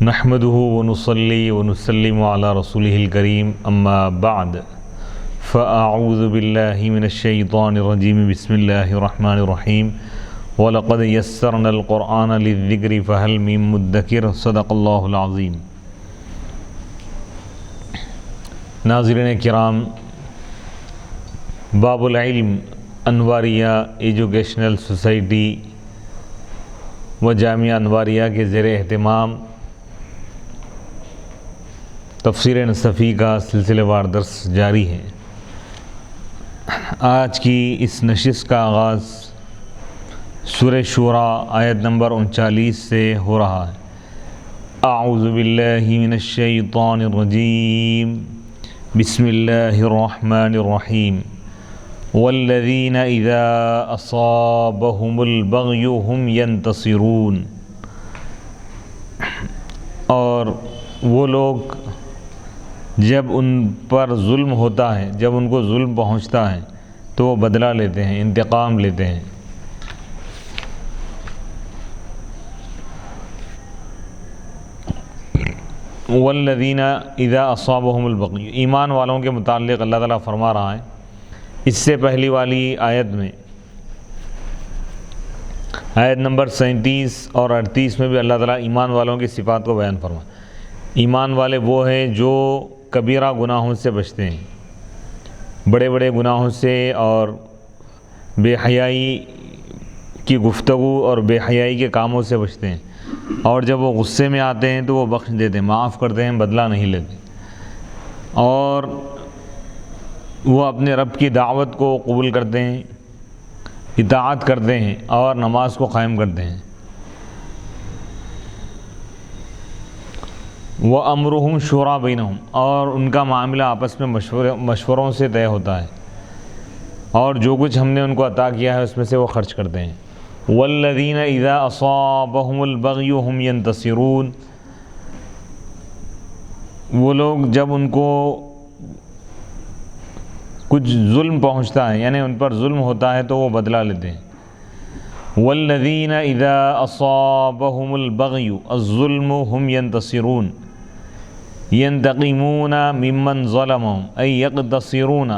نحمده ونصلي ونسلم على رسوله الكريم اما بعد فاعوذ بالله من الشيطان الرجيم بسم الله الرحمن الرحيم ولقد يسرنا القرآن للذكر فهل من مدكر صدق الله العظيم۔ ناظرین کرام، باب العلم انواریہ ایجوکیشنل سوسائٹی و جامعہ انواریہ کے زیر اہتمام تفسیر نصفی کا سلسلہ وار درس جاری ہے۔ آج کی اس نشست کا آغاز سورہ شورى آیت نمبر 39 سے ہو رہا ہے۔ اعوذ باللہ من الشیطان الرجیم بسم اللہ الرحمن الرحیم والذین اذا اصابهم البغی هم ینتصرون، اور وہ لوگ جب ان پر ظلم ہوتا ہے، جب ان کو ظلم پہنچتا ہے تو وہ بدلہ لیتے ہیں، انتقام لیتے ہیں۔ والذین اذا اصابهم البغی، ایمان والوں کے متعلق اللہ تعالیٰ فرما رہا ہے۔ اس سے پہلی والی آیت میں آیت نمبر 37 اور 38 میں بھی اللہ تعالیٰ ایمان والوں کی صفات کو بیان فرما۔ ایمان والے وہ ہیں جو کبیرہ گناہوں سے بچتے ہیں، بڑے بڑے گناہوں سے اور بے حیائی کی گفتگو اور بے حیائی کے کاموں سے بچتے ہیں، اور جب وہ غصے میں آتے ہیں تو وہ بخش دیتے ہیں، معاف کرتے ہیں، بدلہ نہیں لیتے، اور وہ اپنے رب کی دعوت کو قبول کرتے ہیں، اطاعت کرتے ہیں اور نماز کو قائم کرتے ہیں۔ وَأَمْرُهُمْ شُورَىٰ بَيْنَهُمْ، اور ان کا معاملہ آپس میں مشوروں سے طے ہوتا ہے، اور جو کچھ ہم نے ان کو عطا کیا ہے اس میں سے وہ خرچ کرتے ہیں۔ وَالَّذِينَ إِذَا أَصَابَهُمُ الْبَغْيُ هُمْ يَنْتَصِرُونَ، وہ لوگ جب ان کو کچھ ظلم پہنچتا ہے، یعنی ان پر ظلم ہوتا ہے تو وہ بدلہ لیتے ہیں۔ وَالَّذِينَ إِذَا أَصَابَهُمُ الْبَغْيُ الظُّلْمُ هُمْ يَنْتَصِرُونَ ينتقمون ممن ظلمهم أي يقتصرون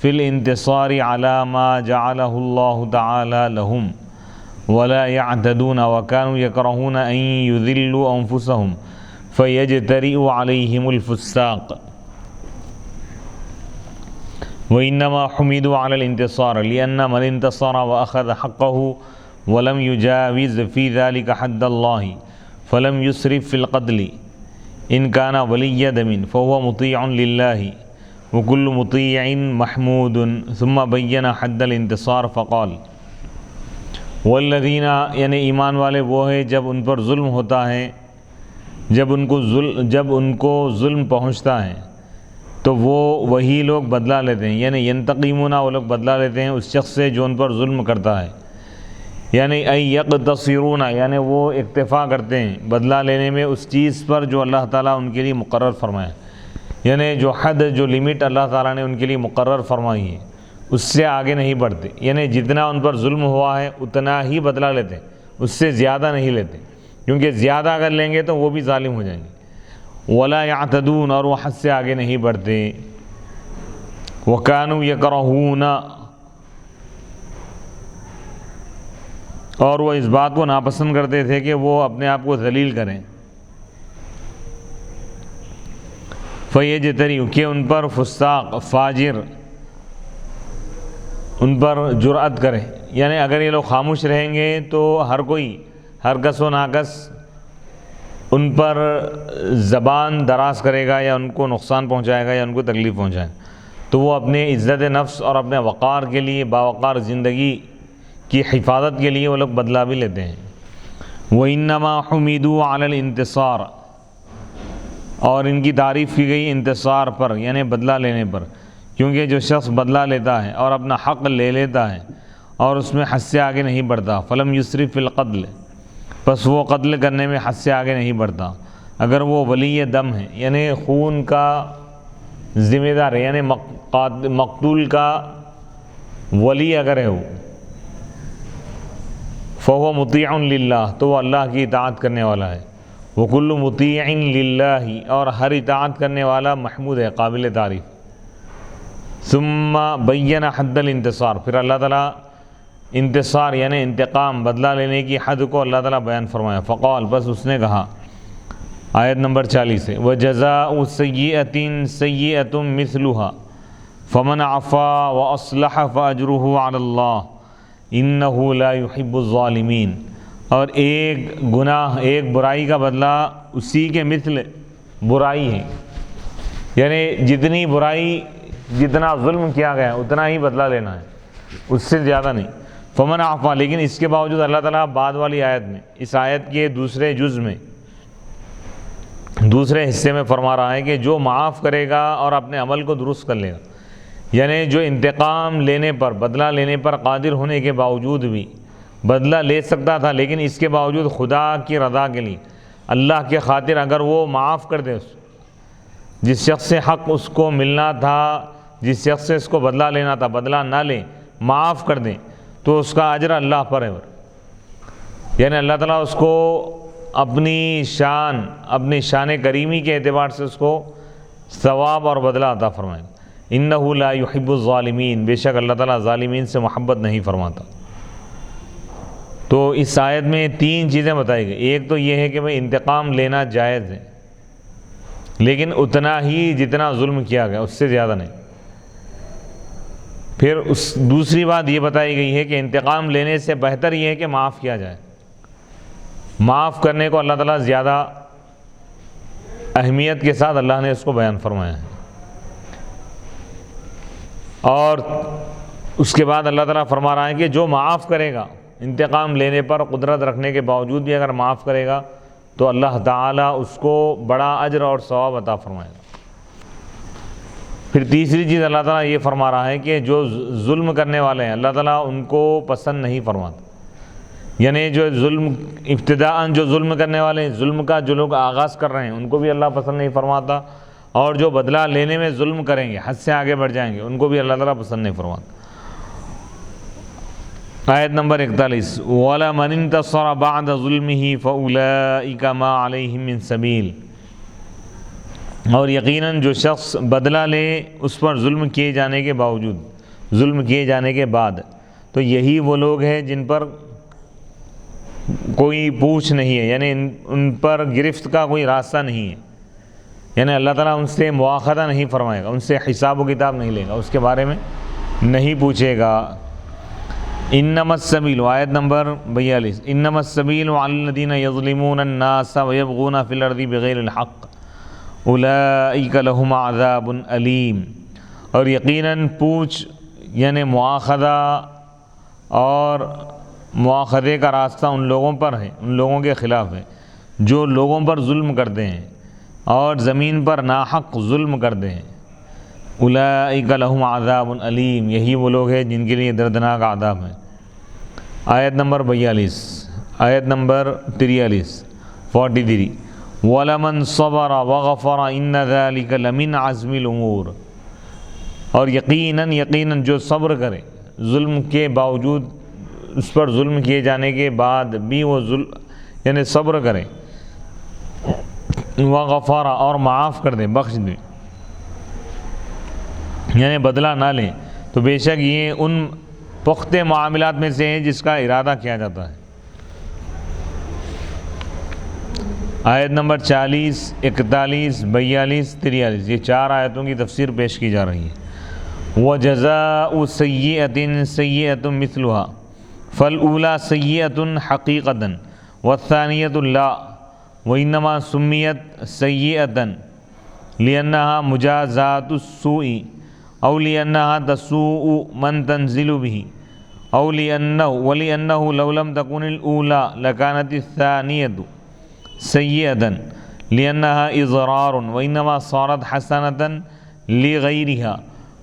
في الانتصار على ما جعله الله تعالى لهم ولا يعتدون وكانوا يكرهون أن يذلوا أنفسهم فيجترئ عليهم الفساق وإنما حمدوا على الانتصار لأن من انتصر وأخذ حقه ولم يجاوز في ذلك حد الله فلم يسرف في القتل ان کان ولی دم فهو مطیع للہ وکل مطیع محمود ثم بین حد الانتصار فقال والذین، یعنی ایمان والے وہ ہیں جب ان پر ظلم ہوتا ہے، جب ان کو ظلم پہنچتا ہے تو وہی لوگ بدلہ لیتے ہیں، یعنی ینتقمون، وہ لوگ بدلہ لیتے ہیں اس شخص سے جو ان پر ظلم کرتا ہے، یعنی یقتصرون، یعنی وہ اکتفا کرتے ہیں بدلہ لینے میں اس چیز پر جو اللہ تعالیٰ ان کے لیے مقرر فرمائے، یعنی جو حد، جو لمٹ اللہ تعالیٰ نے ان کے لیے مقرر فرمائی ہے اس سے آگے نہیں بڑھتے، یعنی جتنا ان پر ظلم ہوا ہے اتنا ہی بدلہ لیتے، اس سے زیادہ نہیں لیتے، کیونکہ زیادہ اگر لیں گے تو وہ بھی ظالم ہو جائیں گے۔ ولا یعتدون، اور وہ حد سے آگے نہیں بڑھتے۔ وکانوا یکرہون، اور وہ اس بات کو ناپسند کرتے تھے کہ وہ اپنے آپ کو ذلیل کریں۔ فیجتری، کہ ان پر فساق، فاجر ان پر جرأت کرے، یعنی اگر یہ لوگ خاموش رہیں گے تو ہر کوئی، ہر کس و ناکس ان پر زبان دراز کرے گا یا ان کو نقصان پہنچائے گا یا ان کو تکلیف پہنچائے گا، تو وہ اپنے عزت نفس اور اپنے وقار کے لیے، باوقار زندگی کی حفاظت کے لیے وہ لوگ بدلہ بھی لیتے ہیں۔ وَإِنَّمَا حُمِدُوا عَلَى الْانْتِصَارِ، اور ان کی تعریف کی گئی انتصار پر، یعنی بدلہ لینے پر، کیونکہ جو شخص بدلہ لیتا ہے اور اپنا حق لے لیتا ہے اور اس میں حد سے آگے نہیں بڑھتا، فلم یسرف فی القتل، پس وہ قتل کرنے میں حد سے آگے نہیں بڑھتا، اگر وہ ولی دم ہے، یعنی خون کا ذمہ دار ہے، یعنی مقتول کا ولی اگر ہے وہ، فَهُوَ مُطِيعٌ لِلَّهِ، تو وہ اللہ کی اطاعت کرنے والا ہے، وکل مطیع للہ، اور ہر اطاعت کرنے والا محمود ہے، قابل تعریف۔ ثم بین حد الانتصار، پھر اللہ تعالیٰ انتصار یعنی انتقام، بدلہ لینے کی حد کو اللہ تعالیٰ بیان فرمایا۔ فقال، بس اس نے کہا، آیت نمبر 40 ہے، وَجَزَاءُ سَيِّئَةٍ سَيِّئَةٌ مِثْلُهَا فَمَنْ عَفَا وَأَصْلَحَ فَأَجْرُهُ عَلَى اللَّهِ إِنَّهُ لَا يُحِبُّ الظَّالِمِينَ، اور ایک گناہ، ایک برائی کا بدلہ اسی کے مثل برائی ہے، یعنی جتنی برائی، جتنا ظلم کیا گیا اتنا ہی بدلہ لینا ہے، اس سے زیادہ نہیں۔ فمن عفا، لیکن اس کے باوجود اللہ تعالیٰ بعد والی آیت میں، اس آیت کے دوسرے جز میں، دوسرے حصے میں فرما رہا ہے کہ جو معاف کرے گا اور اپنے عمل کو درست کر لے گا، یعنی جو انتقام لینے پر، بدلہ لینے پر قادر ہونے کے باوجود بھی بدلہ لے سکتا تھا، لیکن اس کے باوجود خدا کی رضا کے لیے، اللہ کے خاطر اگر وہ معاف کر دے، جس شخص سے حق اس کو ملنا تھا، جس شخص سے اس کو بدلہ لینا تھا، بدلہ نہ لے، معاف کر دیں، تو اس کا اجر اللہ پر ہے، یعنی اللہ تعالیٰ اس کو اپنی شان کریمی کے اعتبار سے اس کو ثواب اور بدلہ عطا فرمائے گا۔ انہ لا یحب الظالمین، بے شک اللہ تعالیٰ ظالمین سے محبت نہیں فرماتا۔ تو اس آیت میں 3 چیزیں بتائی گئی۔ ایک تو یہ ہے کہ بھئی انتقام لینا جائز ہے، لیکن اتنا ہی جتنا ظلم کیا گیا، اس سے زیادہ نہیں۔ پھر دوسری بات یہ بتائی گئی ہے کہ انتقام لینے سے بہتر یہ ہے کہ معاف کیا جائے، معاف کرنے کو اللہ تعالیٰ زیادہ اہمیت کے ساتھ اللہ نے اس کو بیان فرمایا ہے۔ اور اس کے بعد اللہ تعالیٰ فرما رہا ہے کہ جو معاف کرے گا، انتقام لینے پر قدرت رکھنے کے باوجود بھی اگر معاف کرے گا تو اللہ تعالیٰ اس کو بڑا اجر اور ثواب عطا فرمائے گا۔ پھر تیسری چیز اللہ تعالیٰ یہ فرما رہا ہے کہ جو ظلم کرنے والے ہیں اللہ تعالیٰ ان کو پسند نہیں فرماتا، یعنی جو ابتداءً جو ظلم کرنے والے ہیں، ظلم کا جو لوگ آغاز کر رہے ہیں ان کو بھی اللہ پسند نہیں فرماتا، اور جو بدلہ لینے میں ظلم کریں گے، حد سے آگے بڑھ جائیں گے، ان کو بھی اللہ تعالیٰ پسند نہیں فرماتا۔ آیت نمبر 41، وَلَمَنِ انتَصَرَ بَعْدَ ظُلْمِهِ فَأُولَٰئِكَ مَا عَلَيْهِم مِّن سَبِيلٍ، اور یقیناً جو شخص بدلہ لے اس پر ظلم کیے جانے کے باوجود، ظلم کیے جانے کے بعد، تو یہی وہ لوگ ہیں جن پر کوئی پوچھ نہیں ہے، یعنی ان پر گرفت کا کوئی راستہ نہیں ہے، یعنی اللہ تعالیٰ ان سے مواخذہ نہیں فرمائے گا، ان سے حساب و کتاب نہیں لے گا، اس کے بارے میں نہیں پوچھے گا۔ انما السبیل، آیت نمبر 42، انما السبیل علی الذین یظلمون الناس ویبغون فی الارض بغیر الحق اولئک لہم عذاب علیم، اور یقیناً پوچھ یعنی مواخذہ اور مواخذے کا راستہ ان لوگوں پر ہے، ان لوگوں کے خلاف ہے جو لوگوں پر ظلم کرتے ہیں اور زمین پر ناحق ظلم کرتے ہیں۔ اولئک لہم عذاب علیم، یہی وہ لوگ ہیں جن کے لیے دردناک عذاب ہے۔ آیت نمبر 42، آیت نمبر 43، وَلَمَنْ صَبَرَ وَغَفَرَ إِنَّ ذَلِكَ لَمِنْ عَزْمِ الْأُمُورِ، اور یقیناً جو صبر کرے، ظلم کے باوجود، اس پر ظلم کیے جانے کے بعد بھی وہ یعنی صبر کرے، وغفر، اور معاف کر دے، بخش دے، یعنی بدلہ نہ لیں، تو بے شک یہ ان پختہ معاملات میں سے ہیں جس کا ارادہ کیا جاتا ہے۔ آیت نمبر 40، 41، 42، 43، یہ 4 آیتوں کی تفسیر پیش کی جا رہی ہے۔ وَجَزَاءُ سَيِّئَةٍ سَيِّئَةٌ مِثْلُهَا فَالْأُولَى سَيِّئَةٌ حَقِيقَةً وَالثَّانِيَةُ لَا، وَإِنَّمَا سُمِّيَتْ سَيِّئَةً لِأَنَّهَا مُجَازَاةُ السُّوءِ أو لأنها تسوء من تنزل به أو ولأنه لو لم تكن الأولى لكانت الثانية سيئة لأنها إضرار، وإنما صارت حسنة لغيرها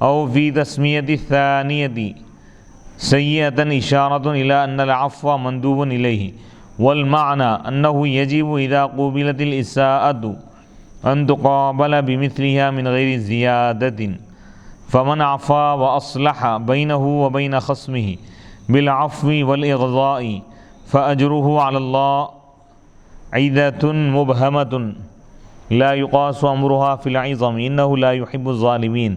أو في تسمية الثانية سيئة إشارة إلى أن العفو مندوب إليه، والمعنى أنه يجب إذا قوبلت الإساءة أن تقابل بمثلها من غير زيادة، فمن عفا وأصلح بينه وبين خصمه بالعفو والإغضاء فأجره على الله عیدۃ مبہمۃ لا یقاس امرها فی العظم انه لا يحب الظالمین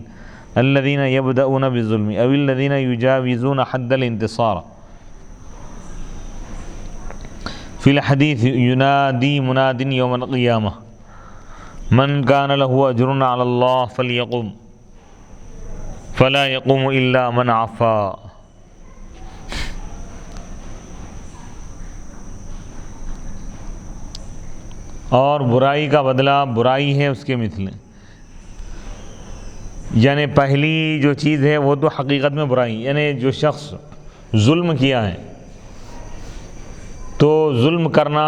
الذین یبدؤون بالظلم او الذین یجاوزون حد الانتصار فی الحدیث ینادی مناد یوم القیامہ من کان له اجر علی اللہ فلیقم فلا یقوم الا من عفا. اور برائی کا بدلہ برائی ہے اس کے مثل، یعنی پہلی جو چیز ہے وہ تو حقیقت میں برائی، یعنی جو شخص ظلم کیا ہے تو ظلم کرنا،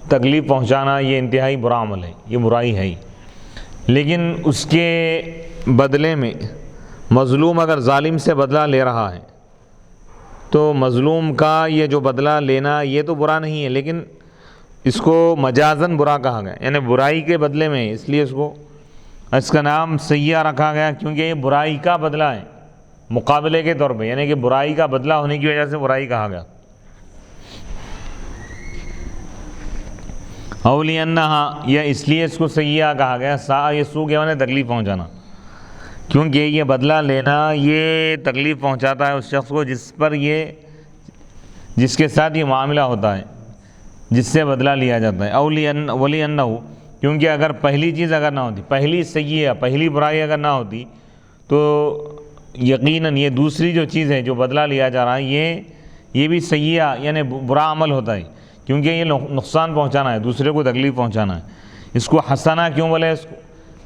تکلیف پہنچانا، یہ انتہائی برا عمل ہے، یہ برائی ہے ہی. لیکن اس کے بدلے میں مظلوم اگر ظالم سے بدلہ لے رہا ہے تو مظلوم کا یہ جو بدلہ لینا یہ تو برا نہیں ہے، لیکن اس کو مجازن برا کہا گیا، یعنی برائی کے بدلے میں، اس لیے اس کا نام سیئہ رکھا گیا کیونکہ یہ برائی کا بدلہ ہے مقابلے کے طور پہ، یعنی کہ برائی کا بدلہ ہونے کی وجہ سے برائی کہا گیا. اولی انہا، یا اس لیے اس کو سیئہ کہا گیا، یہ سو کے معنی تکلیف پہنچانا، کیونکہ یہ بدلہ لینا یہ تکلیف پہنچاتا ہے اس شخص کو جس کے ساتھ یہ معاملہ ہوتا ہے، جس سے بدلہ لیا جاتا ہے. ولی انہو، کیونکہ اگر پہلی چیز اگر نہ ہوتی، پہلی سیئہ، پہلی برائی اگر نہ ہوتی تو یقیناً یہ دوسری جو چیز ہے جو بدلہ لیا جا رہا ہے یہ بھی سیئہ یعنی برا عمل ہوتا ہے، کیونکہ یہ نقصان پہنچانا ہے، دوسرے کو تکلیف پہنچانا ہے. اس کو حسنہ کیوں بولے، اس کو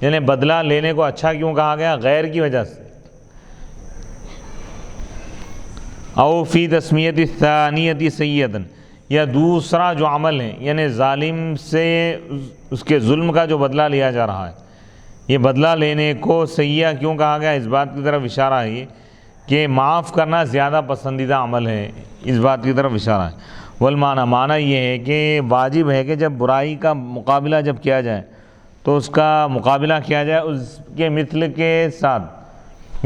یعنی بدلہ لینے کو اچھا کیوں کہا گیا؟ غیر کی وجہ سے. او فی تسمیت الثانیۃ سیئۃ، یا دوسرا جو عمل ہے یعنی ظالم سے اس کے ظلم کا جو بدلہ لیا جا رہا ہے، یہ بدلہ لینے کو سیئہ کیوں کہا گیا؟ اس بات کی طرف اشارہ ہے کہ معاف کرنا زیادہ پسندیدہ عمل ہے، اس بات کی طرف اشارہ ہے. والمعنی، معنی یہ ہے کہ واجب ہے کہ جب برائی کا مقابلہ جب کیا جائے تو اس کا مقابلہ کیا جائے اس کے مثل کے ساتھ،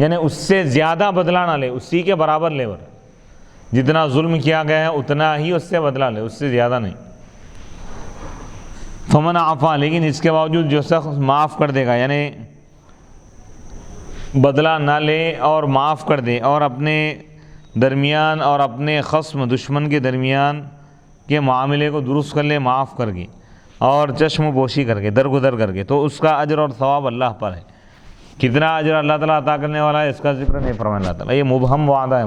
یعنی اس سے زیادہ بدلہ نہ لے، اسی کے برابر لے، جتنا ظلم کیا گیا ہے اتنا ہی اس سے بدلہ لے، اس سے زیادہ نہیں. فمن عفا، لیکن اس کے باوجود جو شخص معاف کر دے گا، یعنی بدلہ نہ لے اور معاف کر دے، اور اپنے درمیان اور اپنے خصم دشمن کے درمیان کے معاملے کو درست کر لے، معاف کر کے اور چشم پوشی کر کے، درگزر کر کے، تو اس کا اجر اور ثواب اللہ پر ہے. کتنا اجر اللہ تعالیٰ عطا کرنے والا ہے اس کا ذکر نہیں فرمایا اللہ تعالیٰ. یہ مبہم وعدہ ہے،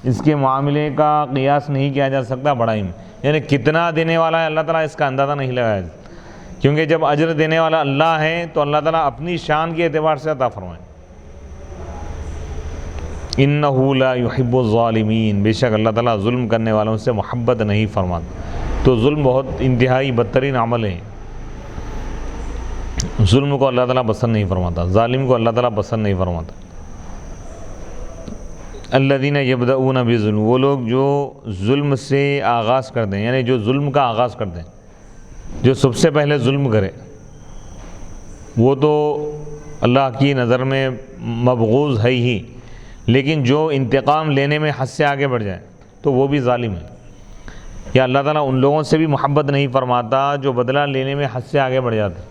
اس کے معاملے کا قیاس نہیں کیا جا سکتا بڑائی میں، یعنی کتنا دینے والا ہے اللہ تعالیٰ اس کا اندازہ نہیں لگایا جاتا، کیونکہ جب اجر دینے والا اللہ ہے تو اللہ تعالیٰ اپنی شان کے اعتبار سے عطا فرمائے. انہ لا یحب الظالمین، بے شک اللہ تعالیٰ ظلم کرنے والوں سے محبت نہیں فرماتا. تو ظلم بہت انتہائی بدترین عمل ہے، ظلم کو اللہ تعالیٰ پسند نہیں فرماتا، ظالم کو اللہ تعالیٰ پسند نہیں فرماتا. الذین یبدؤون بالظلم، وہ لوگ جو ظلم سے آغاز کرتے ہیں، یعنی جو ظلم کا آغاز کرتے ہیں، جو سب سے پہلے ظلم کرے وہ تو اللہ کی نظر میں مبغوض ہے ہی، لیکن جو انتقام لینے میں حد سے آگے بڑھ جائے تو وہ بھی ظالم ہے. یا اللہ تعالیٰ ان لوگوں سے بھی محبت نہیں فرماتا جو بدلہ لینے میں حد سے آگے بڑھ جاتے.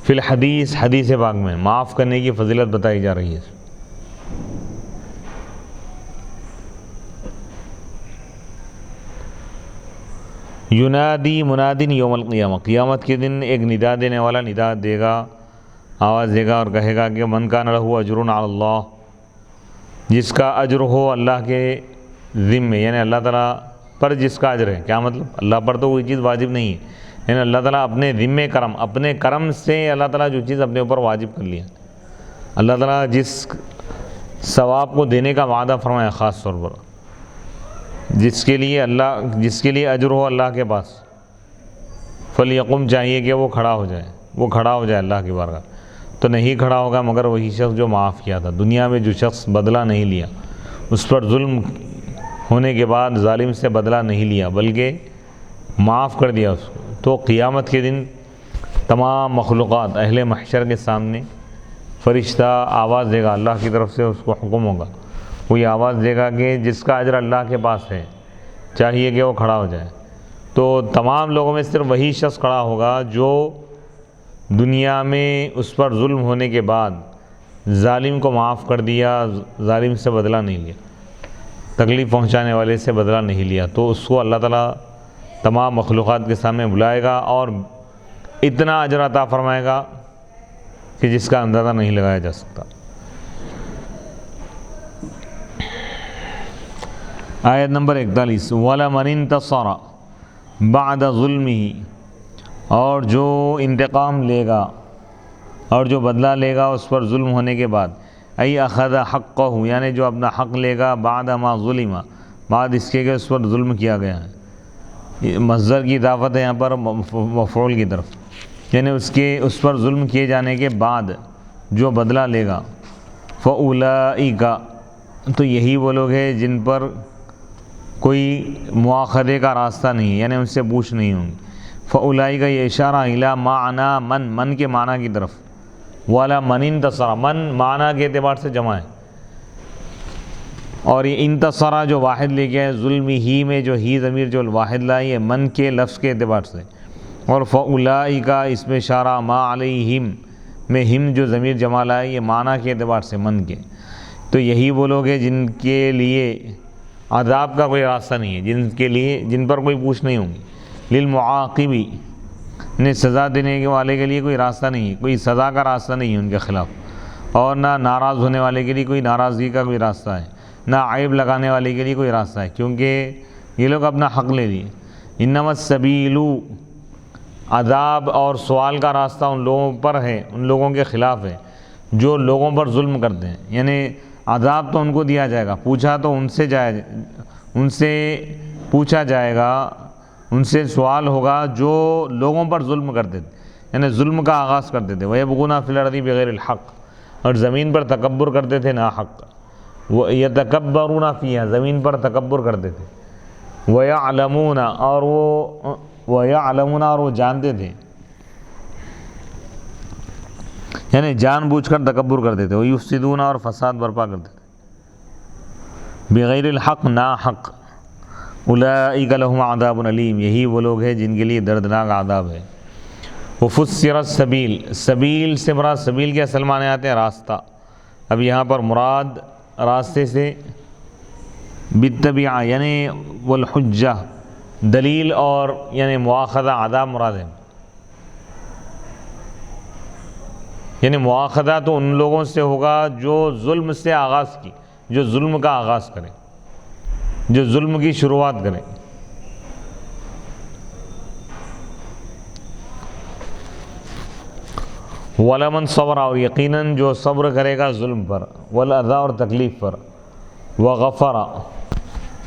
فی الحدیث، حدیث پاک میں معاف کرنے کی فضیلت بتائی جا رہی ہے. ینادی منادن یوم القیامہ، قیامت کے دن ایک ندا دینے والا ندا دے گا، آواز دے گا اور کہے گا کہ من کان لہ اجر علی اللہ، جس کا اجر ہو اللہ کے ذمے، یعنی اللہ تعالیٰ پر جس کا اجر ہے. کیا مطلب؟ اللہ پر تو کوئی چیز واجب نہیں ہے، یعنی اللہ تعالیٰ اپنے ذمے کرم، اپنے کرم سے اللہ تعالیٰ جو چیز اپنے اوپر واجب کر لیا، اللہ تعالیٰ جس ثواب کو دینے کا وعدہ فرمایا خاص طور پر، جس کے لیے اجر ہو اللہ کے پاس، فلیقم، چاہیے کہ وہ کھڑا ہو جائے اللہ کی بارگاہ. تو نہیں کھڑا ہوگا مگر وہی شخص جو معاف کیا تھا. دنیا میں جو شخص بدلہ نہیں لیا، اس پر ظلم ہونے کے بعد ظالم سے بدلہ نہیں لیا بلکہ معاف کر دیا اس کو، تو قیامت کے دن تمام مخلوقات اہل محشر کے سامنے فرشتہ آواز دے گا، اللہ کی طرف سے اس کو حکم ہوگا، وہ یہ آواز دے گا کہ جس کا اجر اللہ کے پاس ہے، چاہیے کہ وہ کھڑا ہو جائے. تو تمام لوگوں میں صرف وہی شخص کھڑا ہوگا جو دنیا میں اس پر ظلم ہونے کے بعد ظالم کو معاف کر دیا، ظالم سے بدلہ نہیں لیا، تکلیف پہنچانے والے سے بدلہ نہیں لیا. تو اس کو اللہ تعالیٰ تمام مخلوقات کے سامنے بلائے گا اور اتنا اجر عطا فرمائے گا کہ جس کا اندازہ نہیں لگایا جا سکتا. آیت نمبر 41 وَلَمَنِ انتَصَرَ بَعْدَ ظُلْمِهِ، اور جو انتقام لے گا اور جو بدلہ لے گا اس پر ظلم ہونے کے بعد، ای اخذ حقہ، یعنی جو اپنا حق لے گا، بعد ما ظلم، بعد اس کے کہ اس پر ظلم کیا گیا ہے. مصدر کی اضافت ہے یہاں پر مفعول کی طرف، یعنی اس پر ظلم کیے جانے کے بعد جو بدلہ لے گا. فَأُولَئِکَ، تو یہی وہ لوگ ہیں جن پر کوئی مواخذے کا راستہ نہیں ہے، یعنی ان سے پوچھ نہیں ہوں گی. فَأُولَئِکَ، یہ اشارہ الی معنی من کے معنی کی طرف. والا من انتصر، من معنی کے اعتبار سے جمع ہے، اور یہ انتصرہ جو واحد لے کے ہے، ظلم ہی میں جو ہی ضمیر جو واحد لائی ہے من کے لفظ کے اعتبار سے. اور فَأُولَئِکَ اس میں اشارہ ما علیہم میں ہم جو ضمیر جمع لائی یہ معنی کے اعتبار سے من کے. تو یہی وہ لوگ ہیں جن کے لیے عذاب کا کوئی راستہ نہیں ہے، جن پر کوئی پوچھ نہیں ہوں گی. للمعاقبی، انہیں سزا دینے کے والے کے لیے کوئی راستہ نہیں ہے، کوئی سزا کا راستہ نہیں ہے ان کے خلاف، اور نہ ناراض ہونے والے کے لیے کوئی ناراضگی کا کوئی راستہ ہے، نہ عیب لگانے والے کے لیے کوئی راستہ ہے، کیونکہ یہ لوگ اپنا حق لے لیے. انما السبیل، عذاب اور سوال کا راستہ ان لوگوں پر ہے، ان لوگوں کے خلاف ہے جو لوگوں پر ظلم کرتے ہیں. یعنی عذاب تو ان کو دیا جائے گا، پوچھا تو ان سے پوچھا جائے گا، ان سے سوال ہوگا جو لوگوں پر ظلم کرتے تھے، یعنی ظلم کا آغاز کرتے تھے. وَيَبْغُونَ فِي الْأَرْضِ بِغَيْرِ الْحَقِّ، اور زمین پر تکبر کرتے تھے نا حق. وَيَتَكَبَّرُونَ فِيهَا، زمین پر تکبر کرتے تھے. وَيَعْلَمُونَ، اور وہ جانتے تھے، یعنی جان بوجھ کر تکبر کرتے تھے. وَيُفْسِدُونَ، اور فساد برپا کرتے تھے. بغیر الحق، نا حق. اولئک لہم عذاب علیم، یہی وہ لوگ ہیں جن کے لیے دردناک عذاب ہے. وفسرت سبیل، سبیل سے مراد، سبیل کے اصل معنی آتے ہیں راستہ. اب یہاں پر مراد راستے سے بالطبیعہ یعنی والحجہ، دلیل اور یعنی مواخذہ عذاب مراد ہے. یعنی مواخذہ تو ان لوگوں سے ہوگا جو ظلم سے آغاز کی، جو ظلم کا آغاز کرے، جو ظلم کی شروعات کرے. وَلَمَنْ صَبَرَ، اور یقیناً جو صبر کرے گا ظلم پر، وَالْأَذَى، اور تکلیف پر. وَغَفَرَ،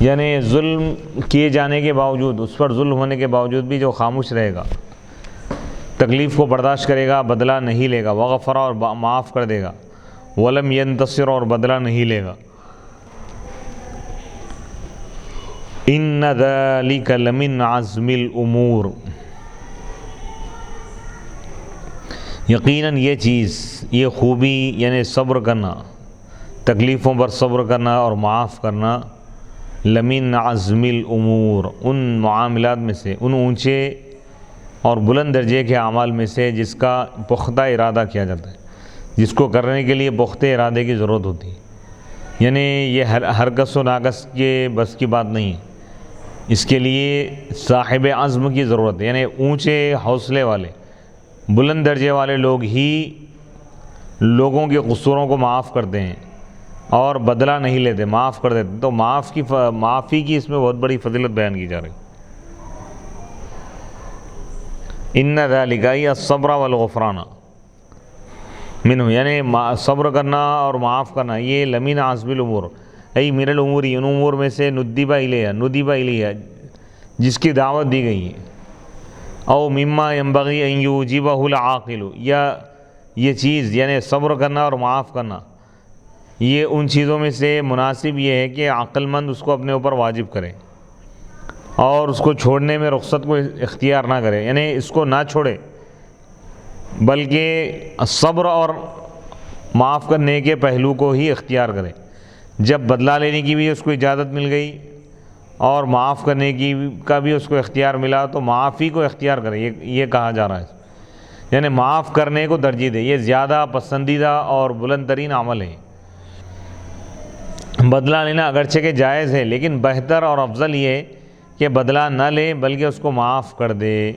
یعنی ظلم کیے جانے کے باوجود، اس پر ظلم ہونے کے باوجود بھی جو خاموش رہے گا، تکلیف کو برداشت کرے گا، بدلہ نہیں لے گا. وغفر، اور معاف کر دے گا. ولم ینتصر، اور بدلہ نہیں لے گا. ان ذلک لمن عزم الامور، یقیناً یہ چیز، یہ خوبی یعنی صبر کرنا، تکلیفوں پر صبر کرنا اور معاف کرنا، لمن عزم الامور، ان معاملات میں سے، ان اونچے اور بلند درجے کے اعمال میں سے جس کا پختہ ارادہ کیا جاتا ہے، جس کو کرنے کے لیے پختہ ارادے کی ضرورت ہوتی ہے. یعنی یہ ہر کس و ناکس کے بس کی بات نہیں ہے، اس کے لیے صاحب عزم کی ضرورت ہے. یعنی اونچے حوصلے والے، بلند درجے والے لوگ ہی لوگوں کے قصوروں کو معاف کرتے ہیں اور بدلہ نہیں لیتے، معاف کر دیتے. تو معافی کی اس میں بہت بڑی فضیلت بیان کی جا رہی. ان ذلک الصبر والغفران منہ، یعنی صبر کرنا اور معاف کرنا، یہ لمن عزم الامور، ای من الامور، ان امور میں سے ندب الیہ، جس کی دعوت دی گئی ہے. او مما ینبغی ان یوجبہ العاقل، یا یہ چیز یعنی صبر کرنا اور معاف کرنا، یہ ان چیزوں میں سے مناسب یہ ہے کہ عقل مند اس کو اپنے اوپر واجب کرے اور اس کو چھوڑنے میں رخصت کو اختیار نہ کرے، یعنی اس کو نہ چھوڑے بلکہ صبر اور معاف کرنے کے پہلو کو ہی اختیار کرے. جب بدلہ لینے کی بھی اس کو اجازت مل گئی اور معاف کرنے کی کا بھی اس کو اختیار ملا تو معافی کو اختیار کرے، یہ کہا جا رہا ہے، یعنی معاف کرنے کو ترجیح دے، یہ زیادہ پسندیدہ اور بلند ترین عمل ہے۔ بدلہ لینا اگرچہ کہ جائز ہے، لیکن بہتر اور افضل یہ ہے کہ بدلہ نہ لے بلکہ اس کو معاف کر دے۔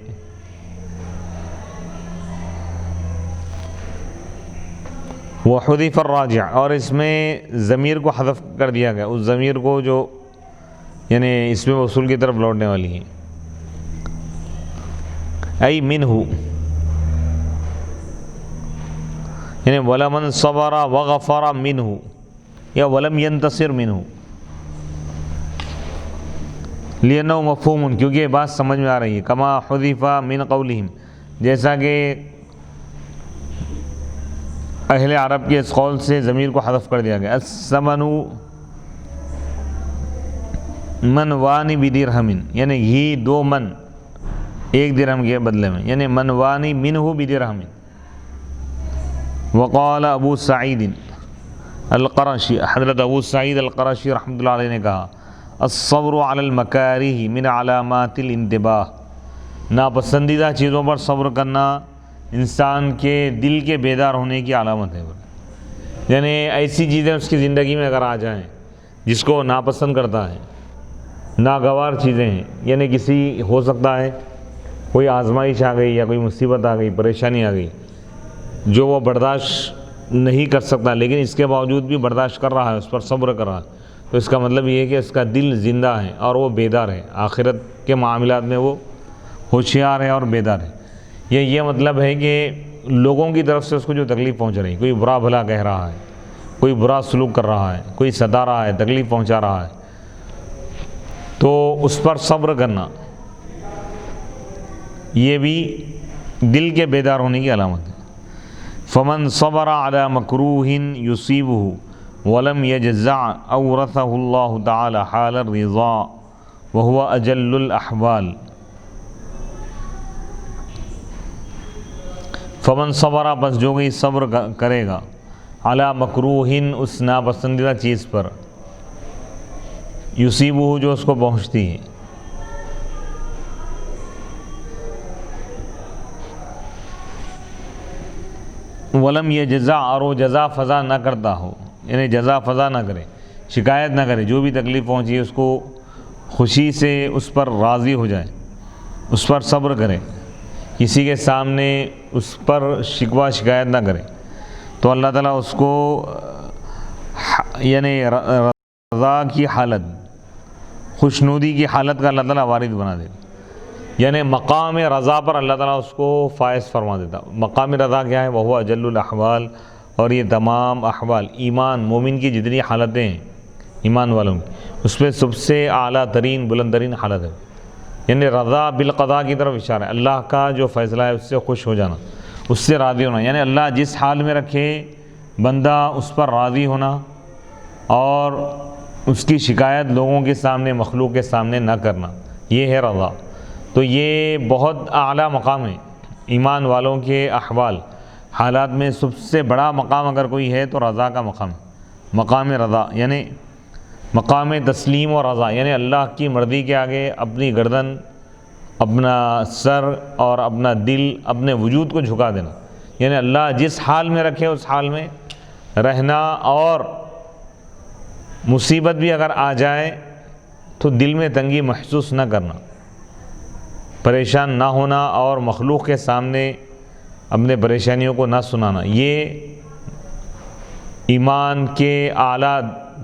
وحذف الراجع، اور اس میں ضمیر کو حذف کر دیا گیا، اس ضمیر کو جو یعنی اس میں وصول کی طرف لوٹنے والی ہے، ای منہ، یعنی ولمن صبر وغفر منہ یا ولم ينتصر منہ، لأنه مفہوم، کیونکہ یہ بات سمجھ میں آ رہی ہے، کما حذف من قولہم، جیسا کہ اہل عرب کے اس قول سے ضمیر کو حذف کر دیا گیا۔ الثمن منوانی بدرہم، یعنی ہی 2 من 1 درہم کے بدلے میں، یعنی منوانی منہ بدرہم۔ وقال ابو سعید القرشی، حضرت ابو سعید القرشی رحمۃ اللہ علیہ نے کہا، الصبر علی المکارہ من علامات الانتباہ، ناپسندیدہ چیزوں پر صبر کرنا انسان کے دل کے بیدار ہونے کی علامت ہے، یعنی ایسی چیزیں اس کی زندگی میں اگر آ جائیں جس کو ناپسند کرتا ہے، ناگوار چیزیں ہیں، یعنی کسی ہو سکتا ہے کوئی آزمائش آ گئی یا کوئی مصیبت آ گئی، پریشانی آ گئی جو وہ برداشت نہیں کر سکتا، لیکن اس کے باوجود بھی برداشت کر رہا ہے، اس پر صبر کر رہا ہے، تو اس کا مطلب یہ ہے کہ اس کا دل زندہ ہے اور وہ بیدار ہے، آخرت کے معاملات میں وہ ہوشیار ہے اور بیدار ہے۔ یہ مطلب ہے کہ لوگوں کی طرف سے اس کو جو تکلیف پہنچ رہی ہے، کوئی برا بھلا کہہ رہا ہے، کوئی برا سلوک کر رہا ہے، کوئی ستا رہا ہے، تکلیف پہنچا رہا ہے، تو اس پر صبر کرنا یہ بھی دل کے بیدار ہونے کی علامت ہے۔ فمن صبر علی مکروہ یصیبہ ولم یجزع اورثہ اللہ تعالی حال الرضا وہو اجل الاحوال۔ فمن صبر، بس جو کوئی صبر کرے گا، علی مکروہ، اس ناپسندیدہ چیز پر، یصیبہ، جو اس کو پہنچتی ہے، ولم یجزع، اور وہ جزا فضا نہ کرتا ہو، یعنی جزا فضا نہ کرے، شکایت نہ کرے، جو بھی تکلیف پہنچی اس کو خوشی سے اس پر راضی ہو جائے، اس پر صبر کرے، کسی کے سامنے اس پر شکوہ شکایت نہ کرے، تو اللہ تعالیٰ اس کو یعنی رضا کی حالت، خوشنودی کی حالت کا اللہ تعالیٰ وارث بنا دے، یعنی مقام رضا پر اللہ تعالیٰ اس کو فائز فرما دیتا۔ مقام رضا کیا ہے؟ وہ اجل الاحوال، اور یہ تمام احوال، ایمان، مومن کی جتنی حالتیں ہیں ایمان والوں کی، اس پہ سب سے اعلیٰ ترین بلند ترین حالت ہے، یعنی رضا بالقضاء کی طرف اشارہ ہے، اللہ کا جو فیصلہ ہے اس سے خوش ہو جانا، اس سے راضی ہونا، یعنی اللہ جس حال میں رکھے بندہ اس پر راضی ہونا، اور اس کی شکایت لوگوں کے سامنے، مخلوق کے سامنے نہ کرنا، یہ ہے رضا۔ تو یہ بہت اعلیٰ مقام ہے ایمان والوں کے احوال، حالات میں سب سے بڑا مقام اگر کوئی ہے تو رضا کا مقام، مقام رضا، یعنی مقام تسلیم و رضا، یعنی اللہ کی مرضی کے آگے اپنی گردن، اپنا سر اور اپنا دل، اپنے وجود کو جھکا دینا، یعنی اللہ جس حال میں رکھے اس حال میں رہنا، اور مصیبت بھی اگر آ جائے تو دل میں تنگی محسوس نہ کرنا، پریشان نہ ہونا، اور مخلوق کے سامنے اپنے پریشانیوں کو نہ سنانا، یہ ایمان کے اعلیٰ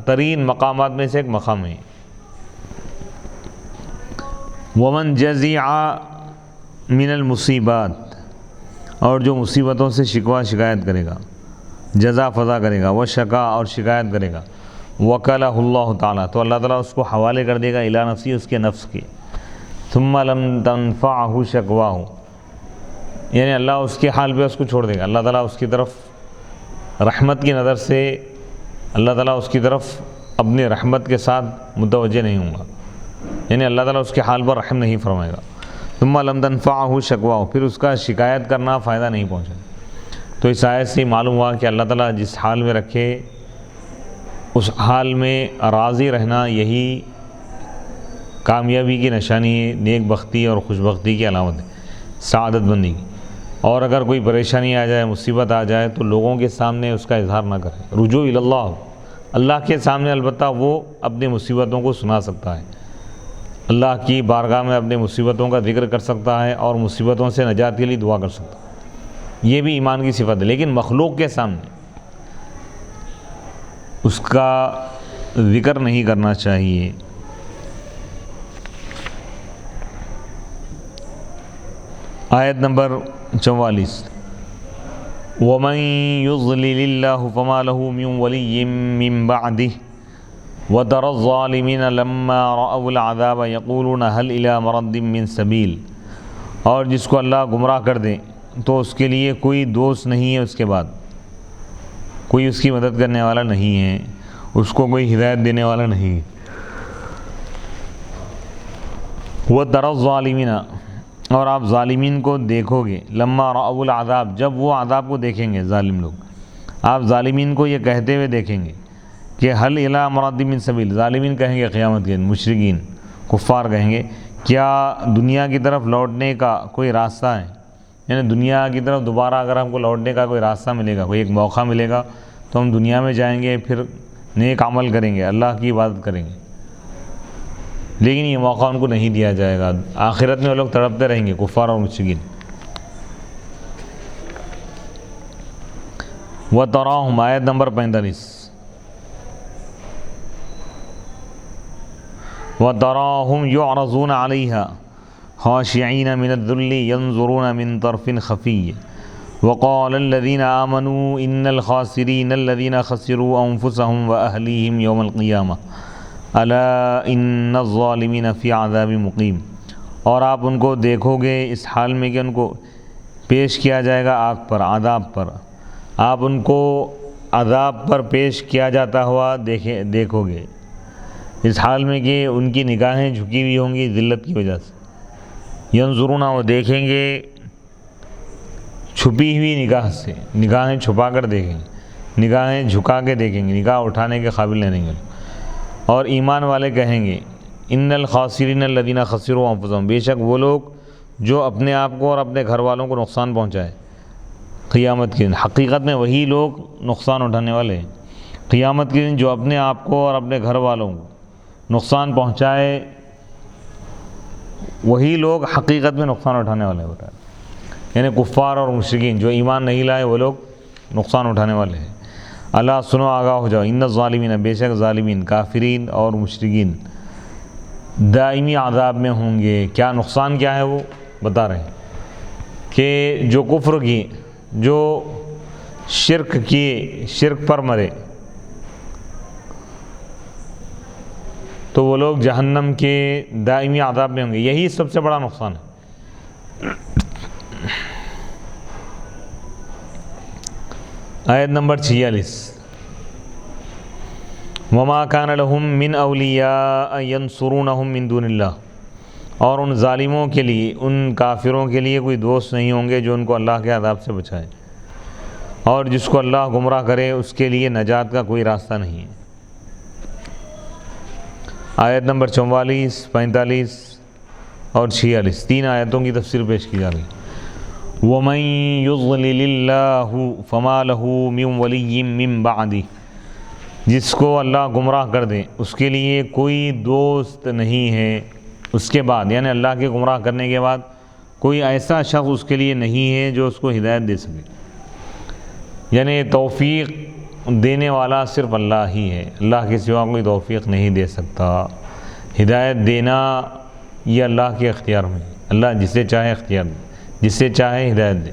ترین مقامات میں سے ایک مقام ہے۔ ومن جزع من المصیبات، اور جو مصیبتوں سے شکوہ شکایت کرے گا، جزا فضا کرے گا، وہ شکا، اور شکایت کرے گا، وکلہ اللہ تعالیٰ، تو اللہ تعالیٰ اس کو حوالے کر دے گا الی نفسی، اس کے نفس کے، ثم لم تنفعہ شکواہ، یعنی اللہ اس کے حال پہ اس کو چھوڑ دے گا، اللہ تعالیٰ اس کی طرف رحمت کی نظر سے، اللہ تعالیٰ اس کی طرف اپنی رحمت کے ساتھ متوجہ نہیں ہوں گا، یعنی اللہ تعالیٰ اس کے حال پر رحم نہیں فرمائے گا۔ ثم لم تنفعہ شکواہ، پھر اس کا شکایت کرنا فائدہ نہیں پہنچے۔ تو اس آیت سے معلوم ہوا کہ اللہ تعالیٰ جس حال میں رکھے اس حال میں راضی رہنا، یہی کامیابی کی نشانی ہے، نیک بختی اور خوش بختی کی علامت ہے، سعادت بندی کی۔ اور اگر کوئی پریشانی آ جائے، مصیبت آ جائے تو لوگوں کے سامنے اس کا اظہار نہ کرے، رجوع اللہ، اللہ کے سامنے البتہ وہ اپنی مصیبتوں کو سنا سکتا ہے، اللہ کی بارگاہ میں اپنے مصیبتوں کا ذکر کر سکتا ہے اور مصیبتوں سے نجات کے لیے دعا کر سکتا ہے، یہ بھی ایمان کی صفت ہے۔ لیکن مخلوق کے سامنے اس کا ذکر نہیں کرنا چاہیے۔ آیت نمبر 44، وَمَن يُضْلِلِ اللَّهُ فَمَا لَهُ مِن وَلِيٍّ مِّن بَعْدِهِ وَتَرَى الظَّالِمِينَ لَمَّا رَأَوُا الْعَذَابَ يَقُولُونَ هَلْ إِلَىٰ مَرَدٍ مِّن سَبِيلٍ، اور جس کو اللہ گمراہ کر دے تو اس کے لیے کوئی دوست نہیں ہے، اس کے بعد کوئی اس کی مدد کرنے والا نہیں ہے، اس کو کوئی ہدایت دینے والا نہیں ہے۔ وَتَرَى الظَّالِمِينَ، اور آپ ظالمین کو دیکھو گے، لما رأوا العذاب، جب وہ عذاب کو دیکھیں گے ظالم لوگ، آپ ظالمین کو یہ کہتے ہوئے دیکھیں گے کہ هل إلى مرد من سبیل، ظالمین کہیں گے قیامت کے دن، مشرکین کفار کہیں گے کیا دنیا کی طرف لوٹنے کا کوئی راستہ ہے، یعنی دنیا کی طرف دوبارہ اگر ہم کو لوٹنے کا کوئی راستہ ملے گا، کوئی ایک موقع ملے گا تو ہم دنیا میں جائیں گے، پھر نیک عمل کریں گے، اللہ کی عبادت کریں گے، لیکن یہ موقع ان کو نہیں دیا جائے گا، آخرت میں وہ لوگ تڑپتے رہیں گے، کفار اور مشرکین۔ وَتَرَاهُمْ، آیت نمبر 45، وَتَرَاهُمْ يُعْرَضُونَ عَلَيْهَا خَاشِعِينَ مِنَ الذُّلِّ يَنظُرُونَ مِن طَرْفٍ خَفِيٍّ وَقَالَ الَّذِينَ آمَنُوا إِنَّ الْخَاسِرِينَ الَّذِينَ خَسِرُوا أَنفُسَهُمْ وَأَهْلِيهِمْ يَوْمَ الْقِيَامَةِ الا ان الظالمین فی عذاب مقیم، اور آپ ان کو دیکھو گے اس حال میں کہ ان کو پیش کیا جائے گا آگ پر، عذاب پر، آپ ان کو عذاب پر پیش کیا جاتا ہوا دیکھو گے، اس حال میں کہ ان کی نگاہیں جھکی ہوئی ہوں گی ذلت کی وجہ سے، ینظرون، وہ دیکھیں گے چھپی ہوئی نگاہ سے، نگاہیں چھپا کر دیکھیں گے، نگاہیں جھکا کے دیکھیں گے، نگاہ اٹھانے کے قابل نہیں گے، اور ایمان والے کہیں گے ان الخاسرین الذین خسروا انفسهم، بے شک وہ لوگ جو اپنے آپ کو اور اپنے گھر والوں کو نقصان پہنچائے قیامت کے دن، حقیقت میں وہی لوگ نقصان اٹھانے والے ہیں، قیامت کے دن جو اپنے آپ کو اور اپنے گھر والوں کو نقصان پہنچائے وہی لوگ حقیقت میں نقصان اٹھانے والے ہوتا ہے، یعنی کفار اور مشرکین جو ایمان نہیں لائے وہ لوگ نقصان اٹھانے والے ہیں۔ اللہ سنو، آگاہ ہو جاؤ، ان الظالمین، بے شک ظالمین، کافرین اور مشرکین دائمی عذاب میں ہوں گے۔ کیا نقصان کیا ہے وہ بتا رہے ہیں کہ جو کفر کی، جو شرک کیے، شرک پر مرے تو وہ لوگ جہنم کے دائمی عذاب میں ہوں گے، یہی سب سے بڑا نقصان ہے۔ آیت نمبر 46، وَمَا كَانَ لَهُم مِّنْ أَوْلِيَاءَ يَنصُرُونَهُم مِّن دُونِ اللَّهِ، اور ان ظالموں کے لیے، ان کافروں کے لیے کوئی دوست نہیں ہوں گے جو ان کو اللہ کے عذاب سے بچائے، اور جس کو اللہ گمراہ کرے اس کے لیے نجات کا کوئی راستہ نہیں ہے۔ آیت نمبر 44، 45 اور 46، تین آیتوں کی تفسیر پیش کی جا رہی ہے۔ وَمَن يُضْلِلِ اللَّهُ فَمَا لَهُ مِن وَلِيٍّ مِّن بَعْدِهِ، جس کو اللہ گمراہ کر دے اس کے لیے کوئی دوست نہیں ہے اس کے بعد، یعنی اللہ کے گمراہ کرنے کے بعد کوئی ایسا شخص اس کے لیے نہیں ہے جو اس کو ہدایت دے سکے، یعنی توفیق دینے والا صرف اللہ ہی ہے، اللہ کے سوا کوئی توفیق نہیں دے سکتا۔ ہدایت دینا یہ اللہ کے اختیار میں، اللہ جسے چاہے اختیار دے، جسے چاہے ہدایت دے۔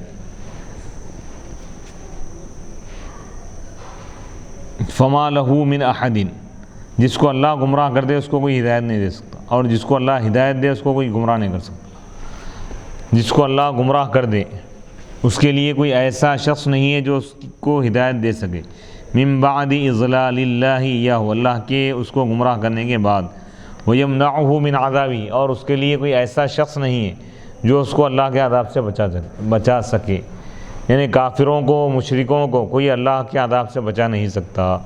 فما لہو من احد، جس کو اللہ گمراہ کر دے اس کو کوئی ہدایت نہیں دے سکتا، اور جس کو اللہ ہدایت دے اس کو کوئی گمراہ نہیں کر سکتا۔ جس کو اللہ گمراہ کر دے اس کے لیے کوئی ایسا شخص نہیں ہے جو اس کو ہدایت دے سکے، من بعد اضلال اللہ ایاہ، اللہ کے اس کو گمراہ کرنے کے بعد، ویمنعہ من عذابہ، اور اس کے لیے کوئی ایسا شخص نہیں ہے جو اس کو اللہ کے عذاب سے بچا سکے، یعنی کافروں کو، مشرکوں کو کوئی اللہ کے عذاب سے بچا نہیں سکتا۔